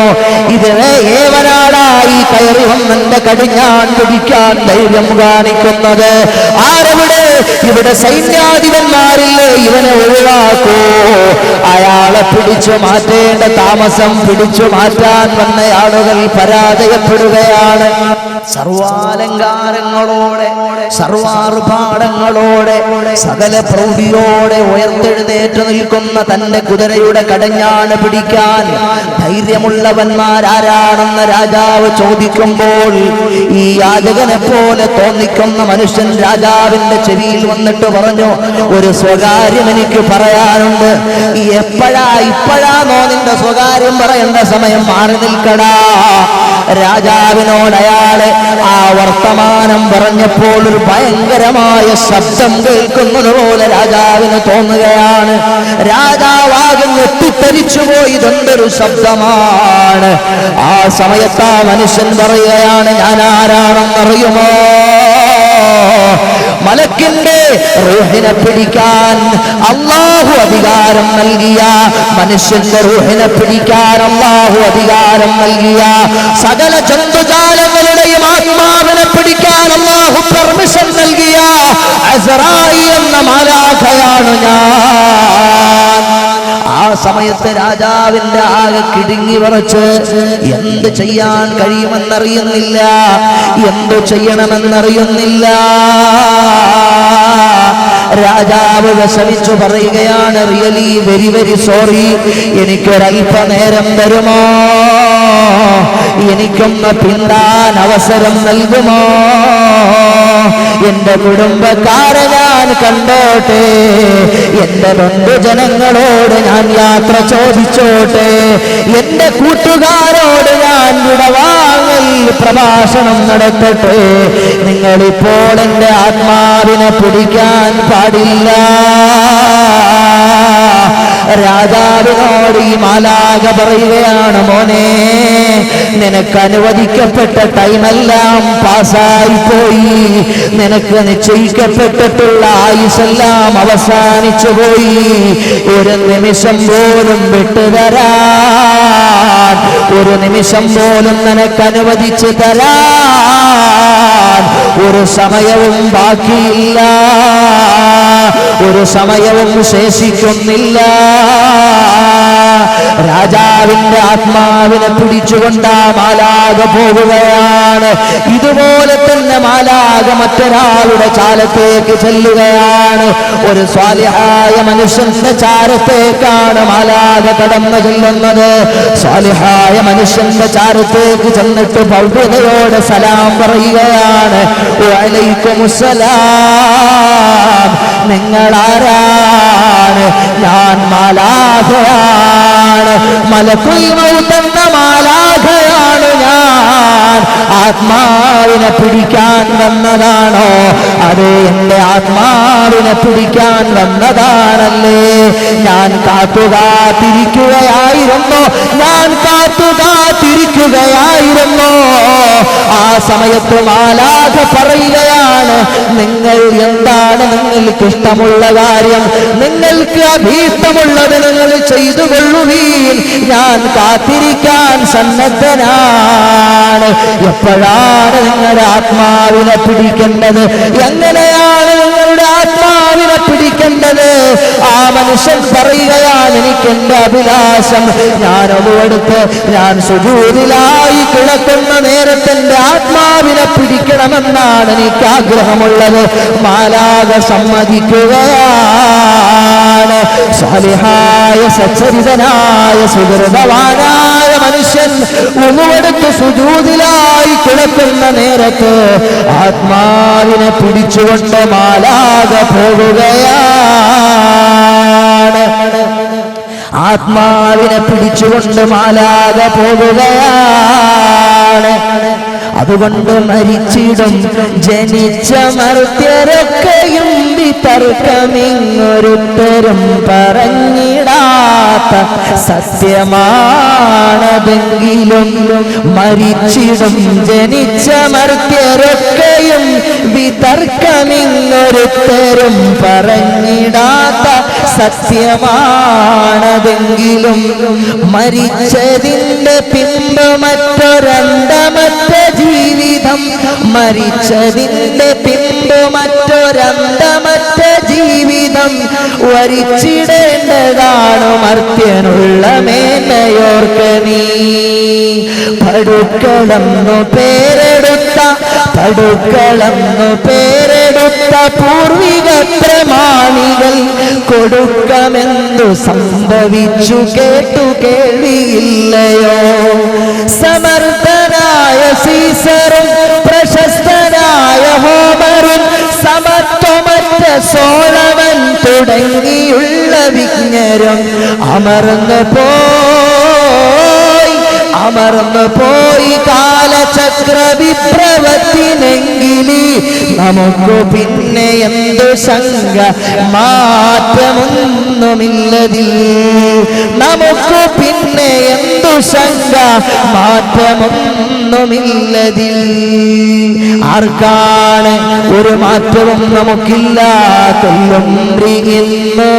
Speaker 2: ഇത് ഏവനാടാ ഈ കയറി വന്നെന്റെ കടിഞ്ഞാൻ പിടിക്കാൻ ധൈര്യം കാണിക്കുന്നത്? ആരെവിടെ? ഇവിടെ സൈന്യാധിപന്മാരില്ലേ? ഇവനെ ഒഴിവാക്കൂ. അയാളെ പിടിച്ചു മാറ്റേണ്ട താമസം പിടിച്ചു മാറ്റാൻ വന്ന ആളുകൾ പരാജയപ്പെടുകയാണ്. സർവാലങ്കാരങ്ങളോടെ, സർവാർഭാടങ്ങളോടെ, സകല പ്രൗഢിയോടെ ഉയർത്തെഴുന്നേറ്റ് നിൽക്കുന്ന തന്റെ കുതിരയുടെ കടഞ്ഞാണ് പിടിക്കാൻ ധൈര്യമുള്ളവന്മാരാരാണെന്ന് രാജാവ് ചോദിക്കുമ്പോൾ ഈ യാചകനെ പോലെ തോന്നിക്കുന്ന മനുഷ്യൻ രാജാവിന്റെ ചെവിയിൽ വന്നിട്ട് പറഞ്ഞു, ഒരു സ്വകാര്യം എനിക്ക് പറയാനുണ്ട്. ഇപ്പോഴാണോ നിന്റെ സ്വകാര്യം പറയേണ്ട സമയം? മാറി നിൽക്കടാ. രാജാവിനോട് അയാളെ ആ വർത്തമാനം പറഞ്ഞപ്പോൾ ഒരു ഭയങ്കരമായ ശബ്ദം കേൾക്കുന്നത് പോലെ രാജാവിന് തോന്നുകയാണ്. രാജാവാകെ ഞെട്ടിത്തരിച്ചുപോയി. ഇതെന്തൊരു ശബ്ദമാണ്? ആ സമയത്ത് ആ മനുഷ്യൻ പറയുകയാണ്, ഞാൻ ആരാണെന്നറിയുമോ? മലക്കിന്റെ റൂഹിനെ പിടിക്കാൻ അല്ലാഹു അധികാരം നൽകിയ, മനുഷ്യന്റെ റൂഹിനെ പിടിക്കാൻ അല്ലാഹു അധികാരം നൽകിയ, സകല ജന്തുജാലങ്ങളുടെയും ആത്മാവിനെ പിടിക്കാൻ അല്ലാഹു പെർമിഷൻ നൽകിയ അസ്റായീൽ എന്ന മാലാഖയാണ് ഞാൻ. ആ സമയത്ത് രാജാവിന്റെ ആകെ കിടുങ്ങി വിറച്ച് എന്ത് ചെയ്യാൻ കഴിയുമെന്നറിയുന്നില്ല, എന്തു ചെയ്യണമെന്നറിയുന്നില്ല. രാജാവ് വിഷമിച്ചു പറയുകയാണ്, റിയലി വെരി വെരി സോറി, എനിക്കൊരൽപ്പനേരം തരുമോ? എനിക്കൊന്ന് പിന്താൻ അവസരം നൽകുമോ? എന്റെ കുടുംബക്കാരെ ഞാൻ കണ്ടോട്ടെ, എന്റെ ബന്ധുജനങ്ങളോട് ഞാൻ യാത്ര ചോദിച്ചോട്ടെ, എന്റെ കൂട്ടുകാരോട് ഞാൻ വിടവാങ്ങൽ പ്രഭാഷണം നടത്തട്ടെ. നിങ്ങളിപ്പോൾ എന്റെ ആത്മാവിനെ പിടിക്കാൻ പാടില്ല. രാജാവിനോട് ഈ മാലാഖ പറയുകയാണ്, മോനെ, നിനക്ക് അനുവദിക്കപ്പെട്ട ടൈമെല്ലാം പാസ്സായി പോയി. നിനക്ക് നിശ്ചയിക്കപ്പെട്ടിട്ടുള്ള ആയുസ്സെല്ലാം അവസാനിച്ചു പോയി. ഒരു നിമിഷം പോലും വിട്ടുതരാൻ, ഒരു നിമിഷം പോലും നിനക്ക് അനുവദിച്ചു തരാൻ ഒരു സമയവും ബാക്കിയില്ല, ഒരു സമയവും ശേഷിക്കുന്നില്ല. രാജാവിന്റെ ആത്മാവിനെ പിടിച്ചുകൊണ്ട് ആ മാലാഖ പോവുകയാണ്. ഇതുപോലെ തന്നെ മാലാഖ മറ്റൊരാളുടെ ചാരത്തേക്ക് ചെല്ലുകയാണ്. ഒരു സ്വാലിഹായ മനുഷ്യന്റെ ചാരത്തേക്കാണ് മാലാഖ കടന്നു ചെല്ലുന്നത്. സ്വാലിഹായ മനുഷ്യന്റെ ചാരത്തേക്ക് ചെന്നിട്ട് ഭവ്യതയോടെ സലാം പറയുകയാണ്, വഅലൈക്കുമുസ്സലാം, നിങ്ങളാരാണ്? ഞാൻ മാലാഖയാണ്, മലക്കുൽ മൗത്ത് എന്ന മാലാഖയാണ് ഞാൻ. ആത്മാവിനെ പിടിക്കാൻ വന്നതാണോ? അതെ, എന്റെ ആത്മാവിനെ പിടിക്കാൻ വന്നതാണല്ലേ. ഞാൻ കാത്തുകാത്തിരിക്കുകയായിരുന്നു, ഞാൻ കാത്തുകാത്തിരിക്കുകയായിരുന്നു. ആ സമയത്ത് മാലാഖ പറയുകയാണ്, നിങ്ങൾ എന്താണ് നിങ്ങൾക്ക് ഇഷ്ടമുള്ള കാര്യം, നിങ്ങൾക്ക് അഭീഷ്ടമുള്ളത് നിങ്ങൾ ചെയ്തു കൊള്ളുവീൻ, ഞാൻ കാത്തിരിക്കാൻ സന്നദ്ധനാണ്. എപ്പോഴാണ് നിങ്ങളുടെ ആത്മാവിനെ പിടിക്കേണ്ടത്, എങ്ങനെയാണ് നിങ്ങളുടെ ആത്മാവിനെ പിടിക്കേണ്ടത്? ആ മനുഷ്യൻ പറയുകയാണ്, എനിക്ക് എന്റെ അഭിലാഷം, ഞാൻ ഒന്നുമെടുത്ത് ഞാൻ സുജൂദിലായി കിടക്കുന്ന നേരത്തെ എന്റെ ആത്മാവിനെ പിടിക്കണമെന്നാണ് എനിക്ക് ആഗ്രഹമുള്ളത്. മാലാഖ സമ്മതിക്കുകയാണ്. സാലിഹായ സച്ചരിതനായ സുഹൃതവാനായ മനുഷ്യൻ ഒന്നുമെടുത്ത് സുജൂദിലായി കിടക്കുന്ന നേരത്ത് ആത്മാവിനെ പിടിച്ചുകൊണ്ട് മാലാഖ പോകുകയാണ്. ആത്മാവിനെ പിടിച്ചുകൊണ്ട് മാലാഖ പോകുകയാണ്. അതുകൊണ്ട് മരിച്ചിടും ജനിച്ച മർത്യരൊക്കെയും വിതർക്കമിങ്ങൊരുത്തരും പറഞ്ഞിടാത്ത സത്യമാണതെങ്കിലും, മരിച്ചിടും ജനിച്ച മർത്യരൊക്കെയും വിതർക്കമിങ്ങൊരുത്തരും പറഞ്ഞിടാത്ത സത്യമാണതെങ്കിലും, മരിച്ചതിന്റെ പിമ്പ് മറ്റൊരന്തമറ്റ ജീവിതം, മരിച്ചതിന്റെ പിമ്പ് മറ്റൊരന്തമറ്റ ജീവിതം വരിച്ചിടേണ്ടതാണ് മർത്യനുള്ള മേന്മയോർക്ക നീ. പടുക്കളെന്നു പേരെടുത്ത പടുക്കളെന്നു പേരെടുത്ത പൂർവിക പ്രമാണികൾ കൊടുക്കമെന്നു സംഭവിച്ചു കേട്ടു കേൾവിയില്ലയോ? സമർത്ഥനായ സീസറും പ്രശസ്തനായ ഹോമറും സമത്വമറ്റ സോളവൻ തുടങ്ങിയുള്ള വിജ്ഞരും അമർന്നു പോയി കാലചക്ര വിപ്ലവത്തിനെങ്കിലി നമുക്ക് പിന്നെ എന്തു ശങ്ക, മാറ്റമൊന്നുമില്ലതിൽ നമുക്ക് പിന്നെ എന്തു ശങ്ക, മാറ്റമൊന്നുമില്ലതിൽ. ആർക്കാണ് ഒരു മാറ്റവും നമുക്കില്ല. കൊല്ലും ഇന്നു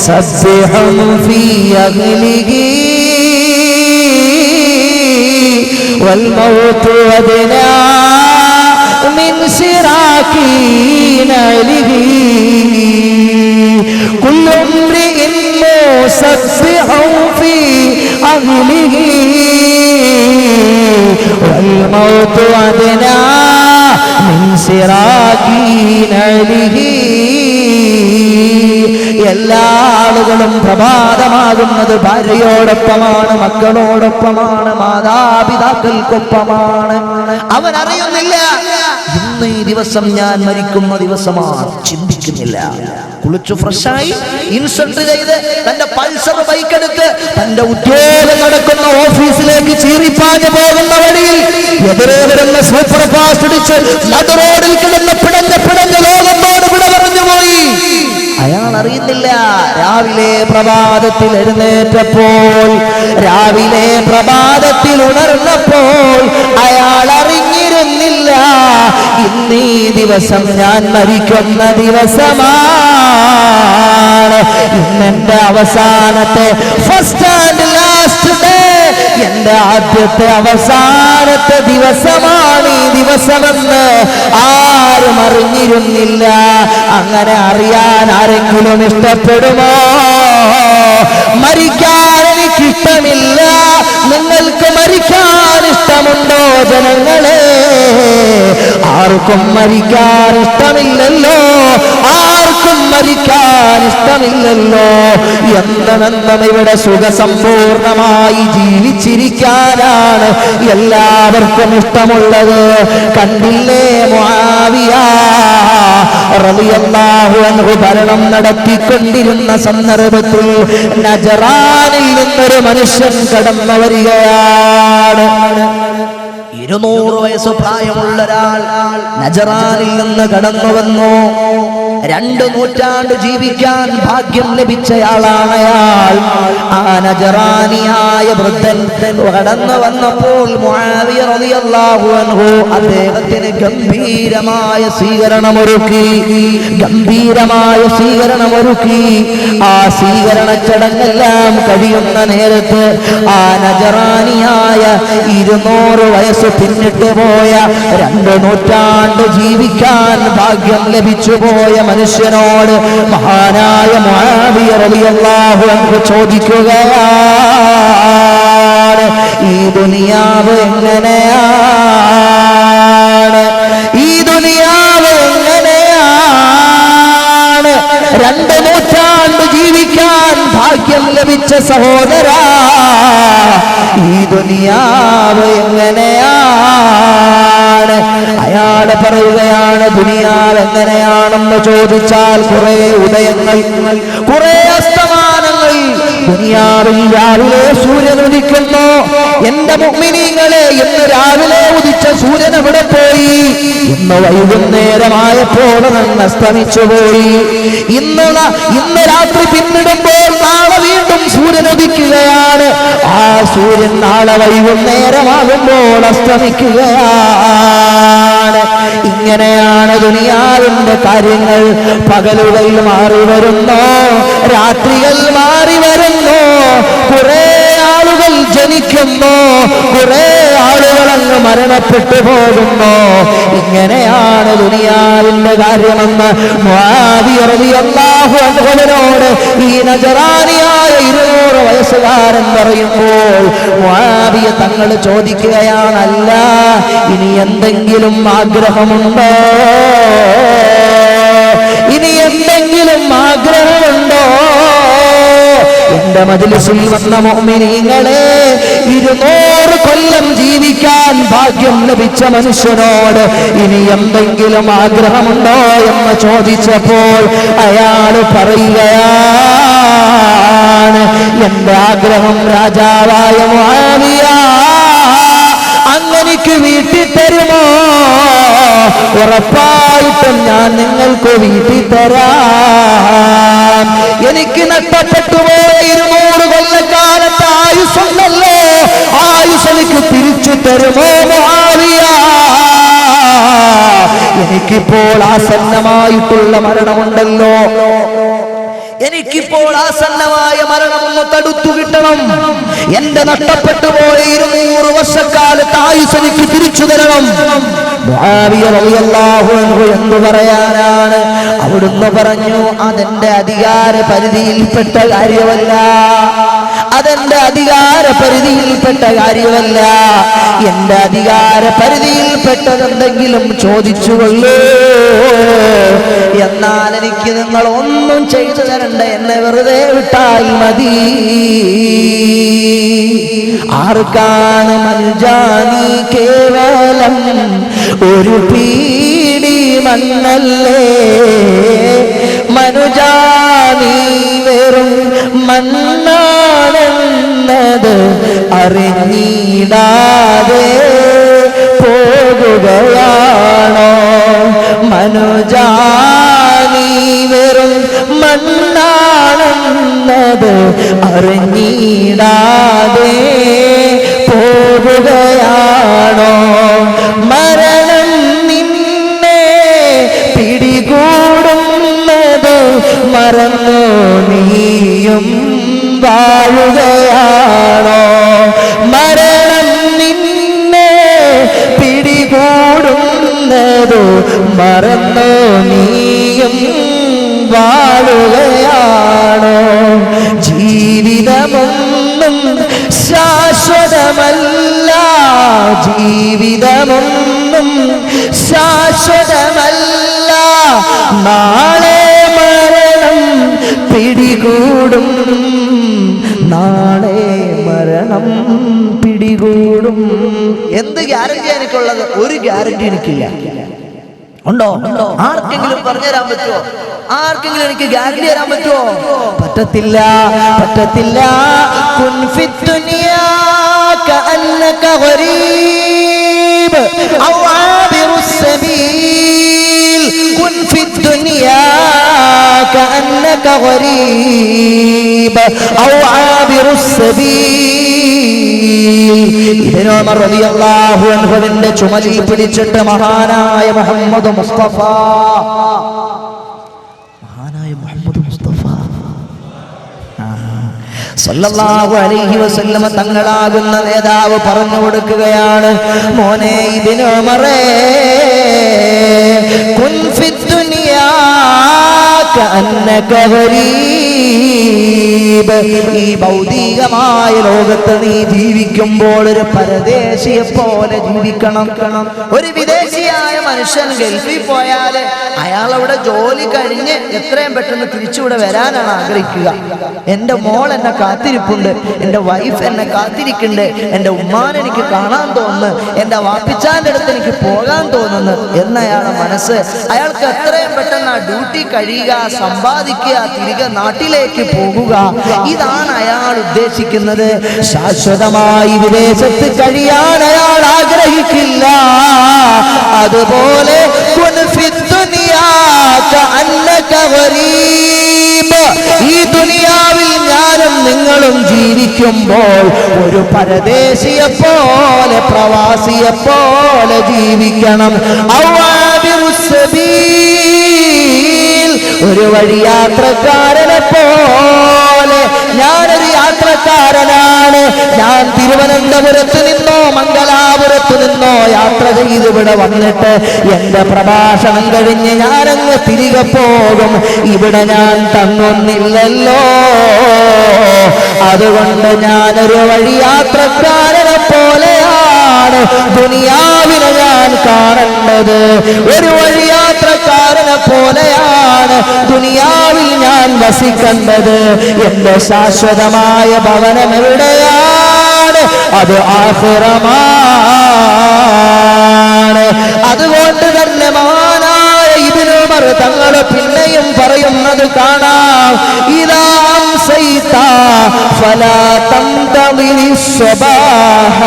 Speaker 2: സബ്ബിഹും ഫീ അഗ്ലിഹി والموت أدنى من شراك نعله كل امرئ مسبح في أهله والموت أدنى من شراك نعله. എല്ലാ ആളുകളും പ്രഭാതമാകുന്നത് ഭാര്യയോടൊപ്പമാണ്, മക്കളോടൊപ്പമാണ്, മാതാപിതാക്കൾക്കൊപ്പമാണ്. അവൻ അറിയുന്നില്ല ഇന്ന് ഈ ദിവസം ഞാൻ മരിക്കുന്ന ദിവസമാണ്, ചിന്തിക്കുന്നില്ല. കുളിച്ചു ഫ്രഷായി ഇൻസൾട്ട് ചെയ്ത് തന്റെ പൾസർ ബൈക്ക് എടുത്ത് തന്റെ ഉദ്യോഗം നടക്കുന്ന ഓഫീസിലേക്ക് ചീറിപ്പാഞ്ഞു പോകുന്ന വഴിയിൽ എതിരെ വരുന്ന സൂപ്പർ ഫാസ്റ്റ് ഇടിച്ച് നടു റോഡിൽ കിടന്ന് പിടഞ്ഞ ലോകത്തോട് വിട പറഞ്ഞു പോയി. അയാൾ അറിയുന്നില്ല. രാവിലെ പ്രഭാതത്തിൽ എഴുന്നേറ്റപ്പോൾ, രാവിലെ പ്രഭാതത്തിൽ ഉണർന്നപ്പോൾ അയാൾ അറിഞ്ഞിരുന്നില്ല ഇന്നീ ദിവസം ഞാൻ മരിക്കുന്ന ദിവസമാണ്. ഇന്നെന്റെ അവസാനത്തെ ഫസ്റ്റ് ആൻഡ് ലാസ്റ്റ് ഡേ, എന്റെ ആദ്യത്തെ അവസാനത്തെ ദിവസമാണ് ഈ ദിവസമെന്ന് ആരും അറിഞ്ഞിരുന്നില്ല. അങ്ങനെ അറിയാൻ ആരെങ്കിലും ഇഷ്ടപ്പെടുമോ? മരിക്കാൻ എനിക്കിഷ്ടമില്ല. നിങ്ങൾക്ക് മരിക്കാൻ ഇഷ്ടമുണ്ടോ ജനങ്ങളെ? ആർക്കും മരിക്കാൻ ഇഷ്ടമില്ലല്ലോ, ആർക്കും മരിക്കാൻ ഇഷ്ടമില്ലല്ലോ. എന്നെന്നും ഇവിടെ സുഖസമ്പൂർണമായി ജീവിച്ചിരിക്കാനാണ് എല്ലാവർക്കും ഇഷ്ടമുള്ളത്. കണ്ടില്ലേ മുആവിയ റളിയല്ലാഹു അൻഹു ഭരണം നടത്തിക്കൊണ്ടിരുന്ന സന്ദർഭത്തിൽ നജറാനിൽ നിന്നൊരു മനുഷ്യൻ കടന്നു വരികയാണ്. 200 വയസ്സ് പ്രായമുള്ള ഒരാൾ നജറാനിൽ നിന്ന് കടന്നു വന്നു. 2 നൂറ്റാണ്ട് ജീവിക്കാൻ ഭാഗ്യം ലഭിച്ചയാളാണ് അയാൾ. ആ നജറാനിയായ വൃദ്ധൻ കടന്നു വന്നപ്പോൾ മുആവിയ റളിയല്ലാഹു അൻഹു അദ്ദേഹത്തിന് ഗംഭീരമായ സ്വീകരണമൊരുക്കി. ആ സ്വീകരണ ചടങ്ങെല്ലാം കഴിയുന്ന നേരത്ത് ആ നജറാനിയായ 200 വയസ്സ് പിന്നിട്ട് പോയ 2 നൂറ്റാണ്ട് ജീവിക്കാൻ ഭാഗ്യം ലഭിച്ചു പോയ മനുഷ്യനോട് മഹാനായ മുആവിയ റളിയല്ലാഹു അൻഹു ചോദിക്കുകയാണ്, ഈ ദുനിയാവ് എങ്ങനെയാണ്? ഈ ദുനിയാവ് എങ്ങനെയാണ്? 2 നൂറ്റാണ്ട് ജീവിക്കാൻ ഭാഗ്യം ലഭിച്ച സഹോദരാ, ഈ ദുനിയാവ് എങ്ങനെയാണ്? അയാൾ പറയുകയാണ്, ദുനിയാവ് എങ്ങനെയാണെന്ന് ചോദിച്ചാൽ കുറെ ഉദയങ്ങൾ, കുറെ അസ്തമാനങ്ങൾ. ദുനിയാവിൽ രാവിലെ സൂര്യൻ ഉദിക്കുന്നു. എന്റെ മുഅ്മിനീങ്ങളെ, ഇന്ന് രാവിലെ ഉദിച്ച സൂര്യൻ എവിടെ പോയി? ഇന്ന് വൈകുന്നേരമായപ്പോൾ അസ്തമിച്ചു പോയി. ഇന്ന് രാത്രി പിന്നിടുമ്പോൾ നാളെ വീണ്ടും സൂര്യൻ ഉദിക്കുകയാണ്. ആ സൂര്യൻ നാളെ വൈകുന്നേരമാകുമ്പോൾ അസ്തമിക്കുകയാണ്. ഇങ്ങനെയാണ് ദുനിയാവിന്റെ കാര്യങ്ങൾ. പകലുകൾ മാറി വരുന്നു, രാത്രികൾ മാറി വരുന്നു. കുറെ ആളുകൾ ജനിക്കുന്നു, കുറെ ആളുകൾ അങ്ങ് മരണപ്പെട്ടു പോകുന്നു. ഇങ്ങനെയാണ് ദുനിയാവിന്റെ കാര്യമെന്ന് മുആവിയ റളിയല്ലാഹു അൻഹുവിനോട് ഈ നജറാനിയായ 200 വയസ്സുകാരൻ പറയുമ്പോൾ മുആവിയ തങ്ങൾ ചോദിക്കുകയാണ്, അല്ല, ഇനി എന്തെങ്കിലും ആഗ്രഹമുണ്ടോ? ഇനി എന്തെങ്കിലും ആഗ്രഹമുണ്ടോ? എന്റെ മജ്‌ലിസിൽ വന്ന മുഅ്മിനീങ്ങളെ, 200 കൊല്ലം ജീവിക്കാൻ ഭാഗ്യം ലഭിച്ച മനുഷ്യനോട് ഇനി എന്തെങ്കിലും ആഗ്രഹമുണ്ടോ എന്ന് ചോദിച്ചപ്പോൾ അയാൾ പറയുകയാണ്, എന്റെ ആഗ്രഹം രാജാവായ മുആവിയ, അങ്ങനെക്ക് വീട്ടിൽ തരുമോ? ഉറപ്പായിട്ടും ഞാൻ നിങ്ങൾക്ക് വീട്ടിൽ തരാം. എനിക്ക് നഷ്ടപ്പെട്ടു പോയ 200 കൊല്ലക്കാലത്തെ ആയുസ്സുണ്ടല്ലോ, ആയുസ് എനിക്ക് തിരിച്ചു തരുമോ മുആവിയ? എനിക്കിപ്പോൾ ആസന്നമായിട്ടുള്ള മരണമുണ്ടല്ലോ, എനിക്കിപ്പോൾ ആസന്നമായ മരണമൊന്ന് തടുത്തു കിട്ടണം. എന്റെ നഷ്ടപ്പെട്ടു പോയ 200 വർഷക്കാലത്ത് ആയുസ് എനിക്ക് തിരിച്ചു തരണം. മുആവിയ റളിയല്ലാഹു അൻഹു എന്തു പറയാനാണ്? അവിടുന്ന് പറഞ്ഞു, അതെന്റെ അധികാര പരിധിയിൽപ്പെട്ട കാര്യമല്ല, അതെന്റെ അധികാര പരിധിയിൽപ്പെട്ട കാര്യമല്ല. എന്റെ അധികാര പരിധിയിൽപ്പെട്ടതെന്തെങ്കിലും ചോദിച്ചുകൊള്ളൂ, എന്നാൽ എനിക്ക് നിങ്ങൾ ഒന്നും ചെയ്തു തരണ്ട, എന്നെ വെറുതെ വിട്ടാൽ മതി. ആർക്കാണ് മൻജാനി കേവലം ഒരു പീടി മണ്ണല്ലേ, മനുജാനി വെറും മണ്ണാണെന്നത് അറിഞ്ഞിടാതെ പോകുകയാണോ? മനുജാനി വെറും മണ്ണാണെന്നത് അറിഞ്ഞിടാതെ പോകുകയാണോ? മരണം നിന്നെ പിടികൂടുന്നത് മറന്നു നീയും വാഴുകയാണോ? മരണം നിന്നെ പിടികൂടുന്നത് മറന്നു നീയും വാഴുകയാണോ? ജീവിതമൊന്നും ശാശ്വതമല്ല, ജീവിതമൊന്നും ശാശ്വതമല്ല. നാളെ മരണം പിടികൂടും, നാളെ മരണം പിടികൂടും. എന്ത് ഗ്യാരണ്ടി എനിക്കുള്ളത്? ഒരു ഗ്യാരണ്ടി എനിക്കില്ല. ഉണ്ടോ? ആർക്കെങ്കിലും പറഞ്ഞു തരാൻ പറ്റുമോ? ആർക്കെങ്കിലും എനിക്ക് ഗ്യാരണ്ടി തരാൻ പറ്റുമോ? പറ്റത്തില്ല, പറ്റത്തില്ല. കുൻ ഫിദ്ദുനിയാ കഅന്നക ഗരീബ് ഔ ആബിറുസ് സബീൽ. കുൻ ഫിദ്ദുനിയാ كأنك غريب أو عابر السبيل. ഇബ്നു ഉമർ റളിയല്ലാഹു അൻഹുവിന്റെ ചുമലിൽ പിടിച്ചിട്ട് മഹാനായ മുഹമ്മദ് മുസ്തഫ സല്ലല്ലാഹു അലൈഹി വസല്ലമ തങ്ങളാകുന്ന നേതാവ് പറഞ്ഞു കൊടുക്കുകയാണ്, മോനെ ഇബ്നു ഉമറേ, കുൻ ഫിദ്ദുനിയാ കഅന്നക ഗരീബ്. ഈ ഭൗതികമായ ലോകത്ത് നീ ജീവിക്കുമ്പോൾ ഒരു പരദേശിയെ പോലെ ജീവിക്കണം. ഒരു വിദേശിയായ മനുഷ്യൻ ഗൾഫിൽ പോയാൽ അയാൾ അവിടെ ജോലി കഴിഞ്ഞ് എത്രയും പെട്ടെന്ന് തിരിച്ചുവിടെ വരാനാണ് ആഗ്രഹിക്കുക. എൻ്റെ മോൾ എന്നെ കാത്തിരിപ്പുണ്ട്, എൻ്റെ വൈഫ് എന്നെ കാത്തിരിക്കുന്നുണ്ട്, എൻ്റെ ഉമ്മാൻ എനിക്ക് കാണാൻ തോന്നുന്നു, എൻ്റെ വാപ്പിച്ചാൻ്റെ അടുത്ത് എനിക്ക് പോകാൻ തോന്നുന്നു എന്നയാളുടെ മനസ്സ്. അയാൾക്ക് എത്രയും പെട്ടെന്ന് ആ ഡ്യൂട്ടി കഴിയുക, സമ്പാദിക്കുക, തിരികെ നാട്ടിലേക്ക് പോകുക, ഇതാണ് അയാൾ ഉദ്ദേശിക്കുന്നത്. ശാശ്വതമായി വിദേശത്ത് കഴിയാൻ അയാൾ ആഗ്രഹിക്കില്ല. അതുപോലെ ഈ ദുനിയാവിൽ ഞാനും നിങ്ങളും ജീവിക്കുമ്പോൾ ഒരു പരദേശിയെ പോലെ, പ്രവാസിയെ പോലെ ജീവിക്കണം. ഒരു വഴിയാത്രക്കാരനെ പോലെ. ഞാനൊരു യാത്രക്കാരനാണ്. ഞാൻ തിരുവനന്തപുരത്ത് നിന്നോ മംഗലാപുരത്ത് നിന്നോ യാത്ര ചെയ്ത് ഇവിടെ വന്നിട്ട് എന്റെ പ്രഭാഷണം കഴിഞ്ഞ് ഞാനങ്ങ് തിരികെ പോകും. ഇവിടെ ഞാൻ തങ്ങുന്നില്ലല്ലോ. അതുകൊണ്ട് ഞാനൊരു വഴിയാത്രക്കാരനെ പോലെയാണ് ദുനിയാവിനെ ഞാൻ കാണേണ്ടത്. ഒരു വഴിയാത്രക്കാരനെ പോലെയാണ് ദുനിയാവിൽ ഞാൻ വസിക്കേണ്ടത്. എന്റെ ശാശ്വതമായ ഭവനം എവിടെയാണ്? അത് ആഖിറമാണ്. അതുകൊണ്ട് തന്നെ മഹാനായ ഇബ്നു ഉമർ തങ്ങൾ പിന്നെയും പറയുന്നത് കാണാം, ഇദാ അംസൈത ഫലാ തന്തളിരി സ്വബാഹ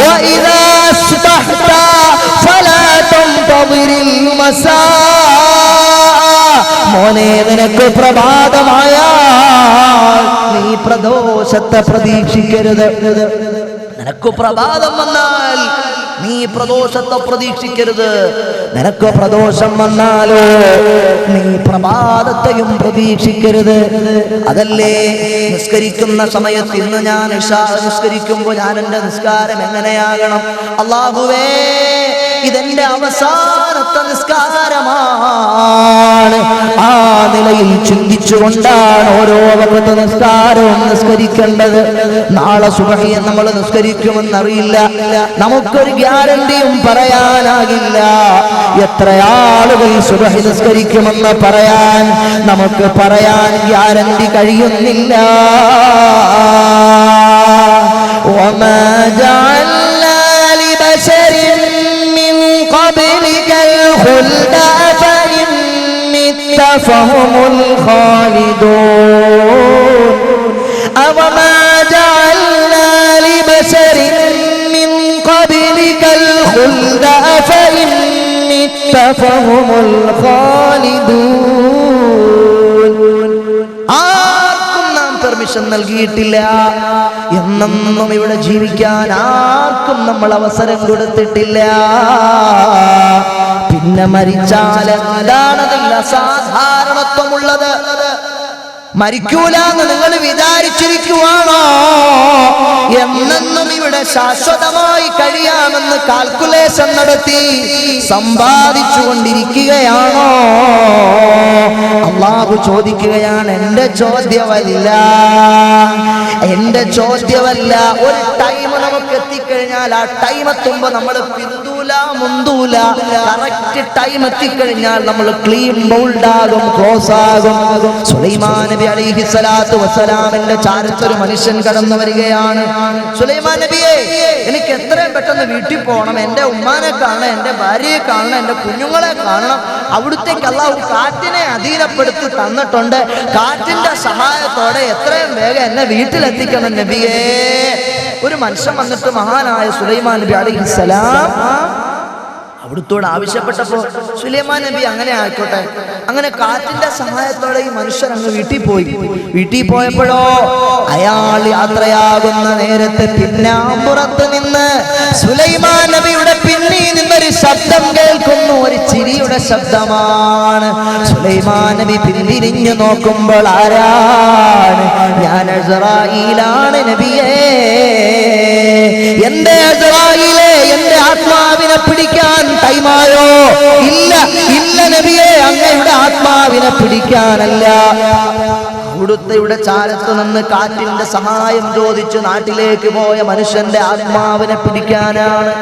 Speaker 2: വഇദാ അസ്ബഹത ഫലാ തന്തളിരിൽ മസാ. മോനെ, നിനക്ക് പ്രഭാതമായാൽ നീ പ്രദോഷത്തെ പ്രതീക്ഷിക്കരുത്. നിനക്ക് പ്രഭാതം വന്നാൽ നീ പ്രദോഷത്തെ പ്രതീക്ഷിക്കരുത്. നിനക്ക് പ്രദോഷം വന്നാലോ നീ പ്രഭാതത്തെയും പ്രതീക്ഷിക്കരുത്. അതല്ലേ നിസ്കരിക്കുന്ന സമയത്ത് ഇന്ന് ഞാൻ ഇശാ നിസ്കരിക്കുമ്പോൾ ഞാൻ എൻ്റെ നിസ്കാരം എങ്ങനെയാകണം? അല്ലാഹുവേ, ഇതെന്റെ അവസാനത്തെ നിസ്കാരമാണ്. ആ നിലയിൽ ചിന്തിച്ചുകൊണ്ടാണ് ഓരോ വഖത്ത് നിസ്കാരവും നിസ്കരിക്കേണ്ടത്. നാളെ സുബഹിയെ നമ്മൾ നിസ്കരിക്കുമെന്നറിയില്ല. നമുക്കൊരു ഗ്യാരണ്ടിയും പറയാനാകില്ല. എത്ര ആളുകൾ സുബഹി നിസ്കരിക്കുമെന്ന് പറയാൻ നമുക്ക് പറയാൻ ഗ്യാരണ്ടി കഴിയുന്നില്ല. വമാ ജഅൽനാ ലിബശരിൻ قبلك الخلد أفإن مت فهم الخالدون أوما جعلنا لبشر من قبلك الخلد أفإن مت فهم الخالدون. പെർമിഷൻ നൽകിയിട്ടില്ല. എന്നും ഇവിടെ ജീവിക്കാൻ ആർക്കും നമ്മൾ അവസരം കൊടുത്തിട്ടില്ല. പിന്നെ മരിച്ചാൽ എന്താണതിൽ അസാധാരണത്വമുള്ളത്? മരിക്കൂലെന്ന് നിങ്ങൾ വിചാരിച്ചിരിക്കുവാണോ? എന്നെന്നും ഇവിടെ ശാശ്വതമായി കഴിയാമെന്ന് കാൽക്കുലേഷൻ നടത്തി സമ്പാദിച്ചു കൊണ്ടിരിക്കുകയാണോ? അല്ലാഹു ചോദിക്കുകയാണ്. എന്റെ ചോദ്യമല്ല, എന്റെ ചോദ്യമല്ല. ഒരു ടൈം നമുക്ക് എത്തിക്കഴിഞ്ഞാൽ ആ ടൈം എത്തുമ്പോ നമ്മൾ പിന്തൂല മുന്തൂല. കറക്റ്റ് ടൈം എത്തിക്കഴിഞ്ഞാൽ നമ്മൾ ക്ലീൻ ബൗൾഡ് ആകും, ക്ലോസ് ആകും. സുലൈമാൻ നബി അലൈഹി സ്വലാത്തു വസ്സലാമിന്റെ ചാരത്ത് ഒരു മനുഷ്യൻ കടന്നു വരികയാണ്. സുലൈമാൻ നബിയെ, എനിക്ക് എത്രയും പെട്ടെന്ന് വീട്ടിൽ പോകണം. എൻ്റെ ഉമ്മാനെ കാണണം, എൻ്റെ ഭാര്യയെ കാണണം, എൻ്റെ കുഞ്ഞുങ്ങളെ കാണണം. അവിടുത്തേക്ക് അല്ലാഹു കാറ്റിനെ അധീനപ്പെടുത്തി തന്നിട്ടുണ്ട്. കാറ്റിന്റെ സഹായത്തോടെ എത്രയും വേഗം എന്നെ വീട്ടിലെത്തിക്കണം നബിയേ. ഒരു മനുഷ്യൻ വന്നിട്ട് മഹാനായ സുലൈമാൻ നബി അലൈഹിസ്സലാം അവിടുത്തോട് ആവശ്യപ്പെട്ടപ്പോ സുലൈമാൻ നബി അങ്ങനെ ആയിക്കോട്ടെ, അങ്ങനെ കാറ്റിന്റെ സഹായത്തോടെ ഈ മനുഷ്യൻ അങ്ങ് വീട്ടിൽ പോയപ്പോഴോ അയാൾ യാത്രയാകുന്ന നേരത്തെ പിന്നാമ്പുറത്ത് നിന്ന് സുലൈമാൻ നബിയുടെ പിന്നിൽ നിന്നൊരു ശബ്ദം കേൾക്കുന്നു. ഒരു ചിരിയുടെ ശബ്ദമാണ്. സുലൈമാൻ നബി പിന്തിരിഞ്ഞു നോക്കുമ്പോൾ ആരാണ്? ഞാൻ അസ്റായീലാണ് നബിയേ. എന്റെ അസ്റായീലേ, എന്റെ ആത്മാവിനെ പിടിക്കാൻ ടൈമായോ? ഇല്ല നബിയെ, അങ്ങയുടെ ആത്മാവിനെ പിടിക്കാനല്ല. അവിടുത്തെ ചാരത്ത് നിന്ന് കാറ്റിന്റെ സഹായം ചോദിച്ചു നാട്ടിലേക്ക് പോയ മനുഷ്യന്റെ ആത്മാവിനെ പിടിക്കാനാണ്.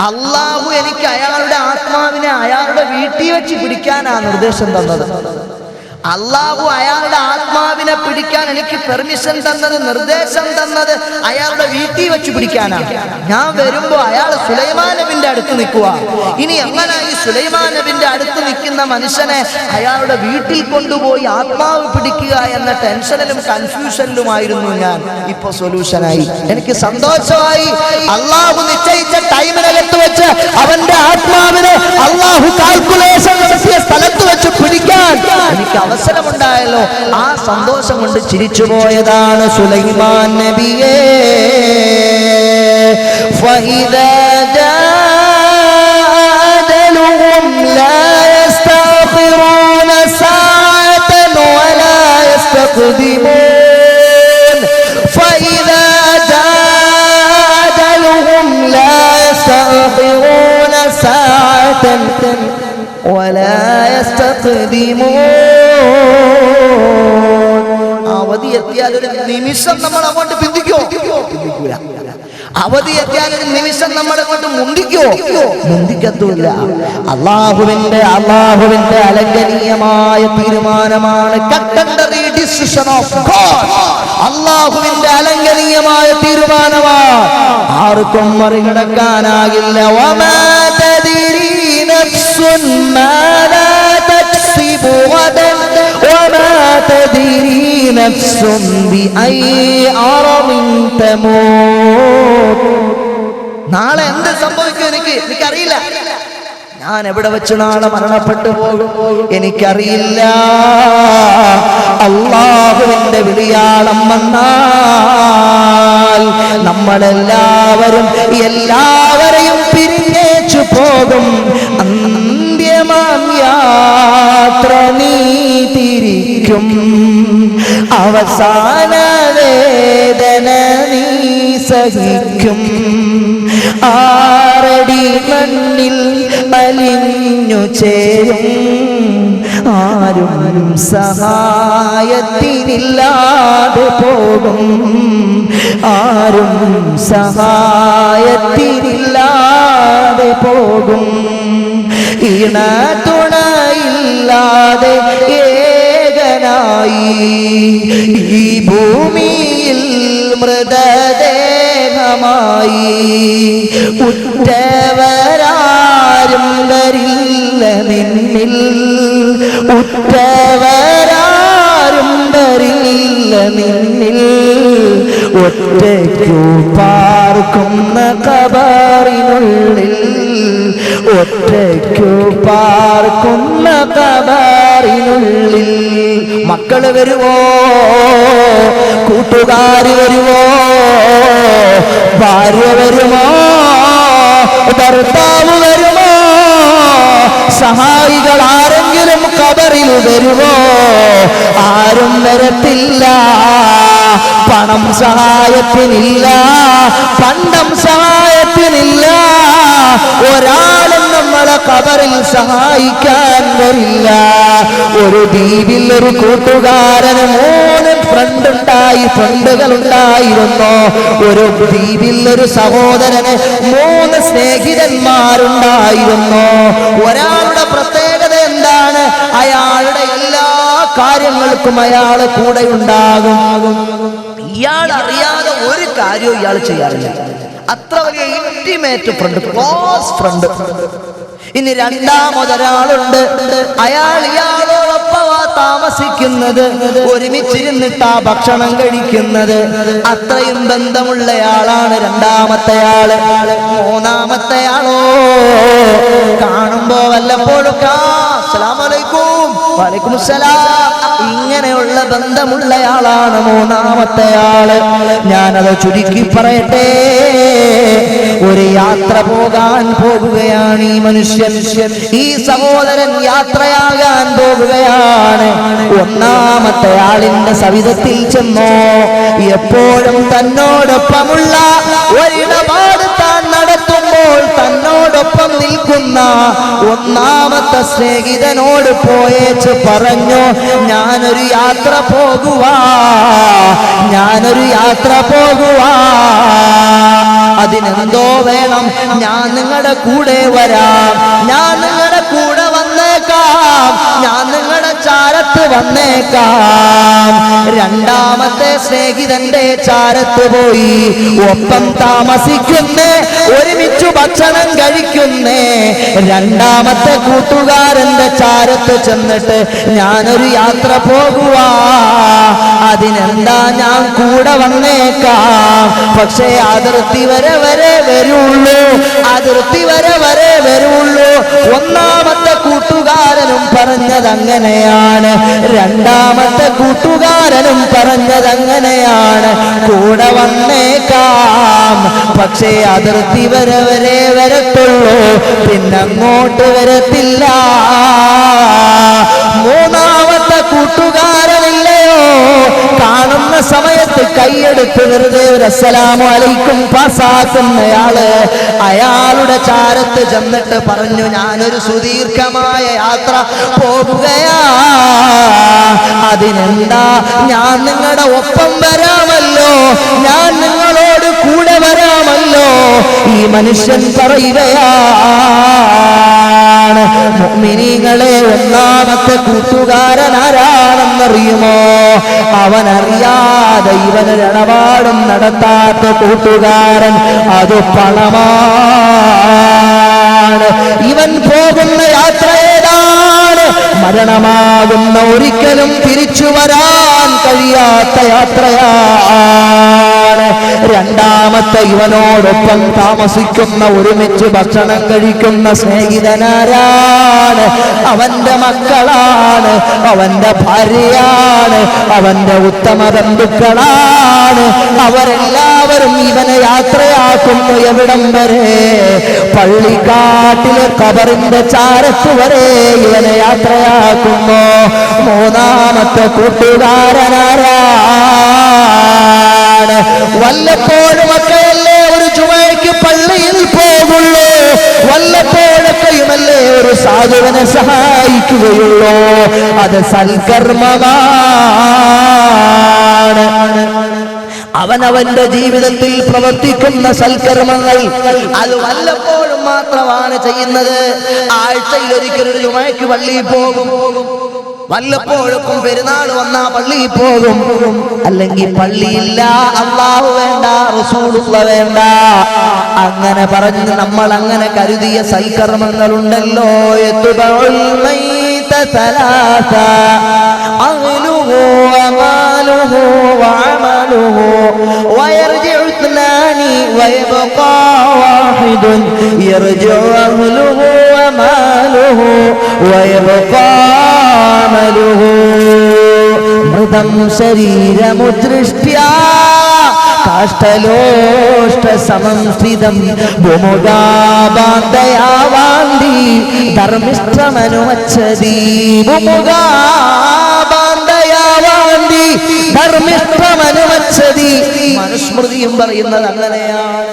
Speaker 2: അള്ളാഹു എനിക്ക് അയാളുടെ ആത്മാവിനെ അയാളുടെ വീട്ടിൽ വെച്ച് പിടിക്കാനാ നിർദ്ദേശം തന്നത്. അള്ളാഹു അയാളുടെ ആത്മാവിനെ പിടിക്കാൻ എനിക്ക് പെർമിഷൻ തന്നത്, നിർദ്ദേശം തന്നത് അയാളുടെ വീട്ടിൽ വെച്ച് പിടിക്കാനാണ്. ഞാൻ വരുമ്പോ അയാൾ സുലൈമാൻ നബിന്റെ അടുത്ത് നിൽക്കുക. ഇനി എങ്ങനെ ഈ സുലൈമാൻ നബിന്റെ അടുത്ത് നിൽക്കുന്ന മനുഷ്യനെ അയാളുടെ വീട്ടിൽ കൊണ്ടുപോയി ആത്മാവ് പിടിക്കുക എന്ന ടെൻഷനിലും കൺഫ്യൂഷനിലുമായിരുന്നു ഞാൻ. ഇപ്പൊ സൊല്യൂഷനായി, എനിക്ക് സന്തോഷമായി. അള്ളാഹു നിശ്ചയിച്ച ടൈമിനകത്ത് വെച്ച് അവന്റെ ആത്മാവിനെ അള്ളാഹു കാൽക്കുലേഷൻ നടത്തിയ സ്ഥലത്ത് വെച്ച് പിടിക്കാൻ എനിക്ക് അവസരമുണ്ടായല്ലോ. ആ സന്തോഷം കൊണ്ട് ചിരിച്ചുപോയതാണ് സുലൈമാൻ നബിയേ. فإذا جاء أجلهم لا يستأخرون ساعة ولا يستقدمون. فإذا جاء أجلهم لا يستأخرون ساعة ولا يستقدمون. അവധി എത്തിയാൽ ഒരു നിമിഷം നമ്മൾ അങ്ങോട്ട് പിന്തിക്കോ? പിന്തിക്കൂല. അവധി എത്തിയാൽ ഒരു നിമിഷം നമ്മൾ അങ്ങോട്ട് മുന്തിക്കത്തുമില്ല. അള്ളാഹുവിന്റെ അലംഘനീയമായ തീരുമാനമാണ്. അള്ളാഹുവിന്റെ അലംഘനീയമായ തീരുമാനമാണ്, ആർക്കും മറികടക്കാനാകില്ല. വമാ തദ്രി നഫ്സുൻ മാലാ തക്സിബു ഗദൻ വമാ തദ്രി നഫ്സുൻ ബിഅയ്യി അർദിൻ തമൂത്. നാളെ എന്ത് സംഭവിക്കും എനിക്കറിയില്ല. ഞാൻ എവിടെ വെച്ച് നാളെ മരണപ്പെട്ടു പോകും എനിക്കറിയില്ല. അള്ളാഹുവിന്റെ വിളിയാളം വന്നാൽ എല്ലാവരെയും പിരിഞ്ഞേച്ചു പോകും. അന്ത്യമാം യാത്ര നീ തിരിക്കും, അവസാന വേദന നീ സഹിക്കും. ആറടി മണ്ണിൽ അലിഞ്ഞു ചേരും, ആരും സഹായത്തിനില്ലാതെ പോകും. ആരും സഹായത്തിനില്ലാതെ പോകും. ഇണ തുണയില്ലാതെ ഏകനായി ഈ ഭൂമിയിൽ മൃതദേഹമായി. ഉറ്റവരാരും വരില്ല നിന്നിൽ, ഉറ്റവരാരും വരില്ല നിന്നിൽ. ഒറ്റയ്ക്കു പാർക്കുന്ന ഖബറിനുള്ളിൽ, ഒറ്റയ്ക്കു പാർക്കുന്ന ഖബറിനുള്ളിൽ. മക്കള് വരുവോ? കൂട്ടുകാര് വരുവോ? ഭാര്യ വരുമോ? ഭർത്താവ് വരുമോ? സഹായികൾ ആരെങ്കിലും ഖബറിൽ വരുമോ? ആരും വരത്തില്ല. പണം സഹായത്തിനില്ല, പണ്ടം സഹായത്തിനില്ല. ഒരാളും നമ്മളെ ഖബറിൽ സഹായിക്കാൻ വരില്ല. ഒരു ദ്വീപിൽ ഒരു കൂട്ടുകാരന് 3 ഫ്രണ്ടുകളുണ്ടായിരുന്നു. ഒരു ദ്വീപിൽ ഒരു സഹോദരന് 3 സ്നേഹിതന്മാരുണ്ടായിരുന്നു. ഒരാളുടെ പ്രത്യേകത എന്താണ്? അയാളുടെ എല്ലാ കാര്യങ്ങൾക്കും അയാൾ കൂടെ ഉണ്ടാകും. ഇയാൾ അറിയാതെ ഒരു കാര്യവും ഇയാൾ ചെയ്യാറില്ല. അത്ര വലിയ ഇന്റിമേറ്റ് ഫ്രണ്ട്, ക്ലോസ് ഫ്രണ്ട്. ഇനി രണ്ടാമതൊരാളുണ്ട്, ഇയാളോടൊപ്പമാ താമസിക്കുന്നത്, ഒരുമിച്ചിരുന്നിട്ടാ ഭക്ഷണം കഴിക്കുന്നത്. അത്രയും ബന്ധമുള്ളയാളാണ് രണ്ടാമത്തെ ആള്. മൂന്നാമത്തെ ആളോ
Speaker 1: കാണുമ്പോ വല്ലപ്പോഴും അസ്സലാമു അലൈക്കും വഅലൈക്കും അസ്സലാം ഇങ്ങനെയുള്ള ബന്ധമുള്ളയാളാണ് മൂന്നാമത്തെ ആള്. ഞാനത് ചുരുക്കി പറയട്ടെ. ഒരു യാത്ര പോകാൻ പോകുകയാണ് ഈ മനുഷ്യൻ, ഈ സഹോദരൻ യാത്രയാകാൻ പോകുകയാണ്. ഒന്നാമത്തെ ആളിന്റെ സവിധത്തിൽ ചെന്നോ. എപ്പോഴും തന്നോടൊപ്പമുള്ള ഒരിടപാട് താൻ നടത്തുമ്പോൾ തന്നോടൊപ്പം നിൽക്കുന്ന ഒന്നാമത്തെ സ്നേഹിതനോട് പോയേച്ച് പറഞ്ഞു, ഞാനൊരു യാത്ര പോകുവാ, ഞാനൊരു യാത്ര പോകുവാ. അതിനെന്തോ വേണം, ഞാൻ നിങ്ങളുടെ കൂടെ വരാം, ഞാൻ നിങ്ങളുടെ കൂടെ വന്നേക്കാം, ഞാൻ നിങ്ങളുടെ ചാരത്ത് വന്നേക്കാം. രണ്ടാമത്തെ സ്നേഹിതന്റെ ചാരത്ത് പോയി ഒപ്പം താമസിക്കുന്നേ, ഒരുമിച്ചു ഭക്ഷണം കഴിക്കുന്നേ. രണ്ടാമത്തെ കൂട്ടുകാരന്റെ ചാരത്ത് ചെന്നിട്ട് ഞാനൊരു യാത്ര പോകുവാ, അതിനെന്താ ഞാൻ കൂടെ വന്നേക്കാം, പക്ഷേ അതിർത്തി വരെ വരുള്ളൂ, അതിർത്തി വരെ വരുള്ളൂ. ഒന്നാമത്തെ കൂട്ടുകാരനും പറഞ്ഞത് അങ്ങനെയാണ്, രണ്ടാമത്തെ കൂട്ടുകാരനും പറഞ്ഞത് അങ്ങനെയാണ്. കൂടെ വന്നേക്കാം, പക്ഷേ അതിർത്തി വരെ വരത്തുള്ളൂ, പിന്നങ്ങോട്ട് വരത്തില്ല. മൂന്നാമത്തെ കൂട്ടുകാരനില്ലയോ, കാണുന്ന സമയത്ത് കൈയെടുത്ത് വെറുതെ ഒരു അസ്സലാമു അലൈക്കും പാസാക്കുന്നയാള് അയാളുടെ ചാരത്ത് ചെന്നിട്ട് പറഞ്ഞു, ഞാനൊരു സുദീർഘമായ യാത്ര പോകുകയാ, അതിനെന്താ, ഞാൻ നിങ്ങളുടെ ഒപ്പം വരാമല്ലോ, ഞാൻ നിങ്ങളോട് കൂടെ വരാമല്ലോ. ഈ മനുഷ്യൻ പറയുകയാണ്. മുഅ്മിനീങ്ങളെ, ഒന്നാമത്തെ കൂട്ടുകാരൻ ആരാണെന്നറിയുമോ? അവനറിയാതെ ഇവനൊരിടപാടും നടത്താത്ത കൂട്ടുകാരൻ, അത് പണമാണ്. ഇവൻ പോകുന്ന യാത്ര ഏതാണ്? മരണമാകുന്ന, ഒരിക്കലും തിരിച്ചു വരാൻ കഴിയാത്ത യാത്രയാണ്. രണ്ടാമത്തെ ഇവനോടൊപ്പം താമസിക്കുന്ന, ഒരുമിച്ച് ഭക്ഷണം കഴിക്കുന്ന സ്നേഹിതനാരാണ്? അവന്റെ മക്കളാണ്, അവന്റെ ഭാര്യയാണ്, അവന്റെ ഉത്തമ ബന്ധുക്കളാണ്. അവരെല്ലാവരും ഇവനെ യാത്രയാക്കുന്നു. എവിടം വരെ? പള്ളിക്കാട്ടിലെ ഖബറിന്റെ ചാരത്ത് വരെ ഇവനെ യാത്രയാക്കുന്നു. മൂന്നാമത്തെ കൂട്ടുകാരനാരാണ്? വല്ലപ്പോഴുമൊക്കെയല്ലേ ഒരു ജുമയ്ക്ക് പള്ളിയിൽ പോകുള്ളൂ, വല്ലപ്പോഴൊക്കെയുമല്ലേ ഒരു സാധുവിനെ സഹായിക്കുകയുള്ളൂ. അത് സൽക്കർമ്മമാണ്. അവനവന്റെ ജീവിതത്തിൽ പ്രവർത്തിക്കുന്ന സൽക്കർമ്മങ്ങൾ അത് വല്ലപ്പോഴും മാത്രമാണ് ചെയ്യുന്നത്. ആഴ്ചയിൽ ഒരിക്കലൊരു ജുമയ്ക്ക് പള്ളിയിൽ പോകും, വല്ലപ്പോഴൊക്കും പെരുന്നാൾ വന്നാ പള്ളിയിൽ പോകും. അല്ലെങ്കിൽ പള്ളിയില്ല, അല്ലാഹു വേണ്ട, റസൂലുള്ള വേണ്ട, അങ്ങനെ പറഞ്ഞ് നമ്മൾ അങ്ങനെ കരുതിയ സൽക്കർമ്മങ്ങളുണ്ടല്ലോ. യത്ബഉൽ മൈത സലാസ അഹ്ലുഹു വമാലുഹു വഅമലുഹു വയർജിഉ ഇത്നാനി വയബ്ഖാ വാഹിദുൻ യർജിഉ അഹ്ലുഹു വമാലുഹു വയബ്ഖാ അമലുഹു. മൃതം ശരീരമുദൃഷ്ട്യാ കാഷ്ടലോഷ്ട സംസ്ഥിതം ഭൂമുഖാബാന്ധയാവാന്തി ധർമ്മിഷ്ഠമനുമച്ഛതി. ഭൂമുഖാബാന്ധയാവാന്തി ധർമ്മിഷ്ഠമനുമച്ഛതി. മനുസ്മൃതിയും പറയുന്നത് അങ്ങനെയാണ്.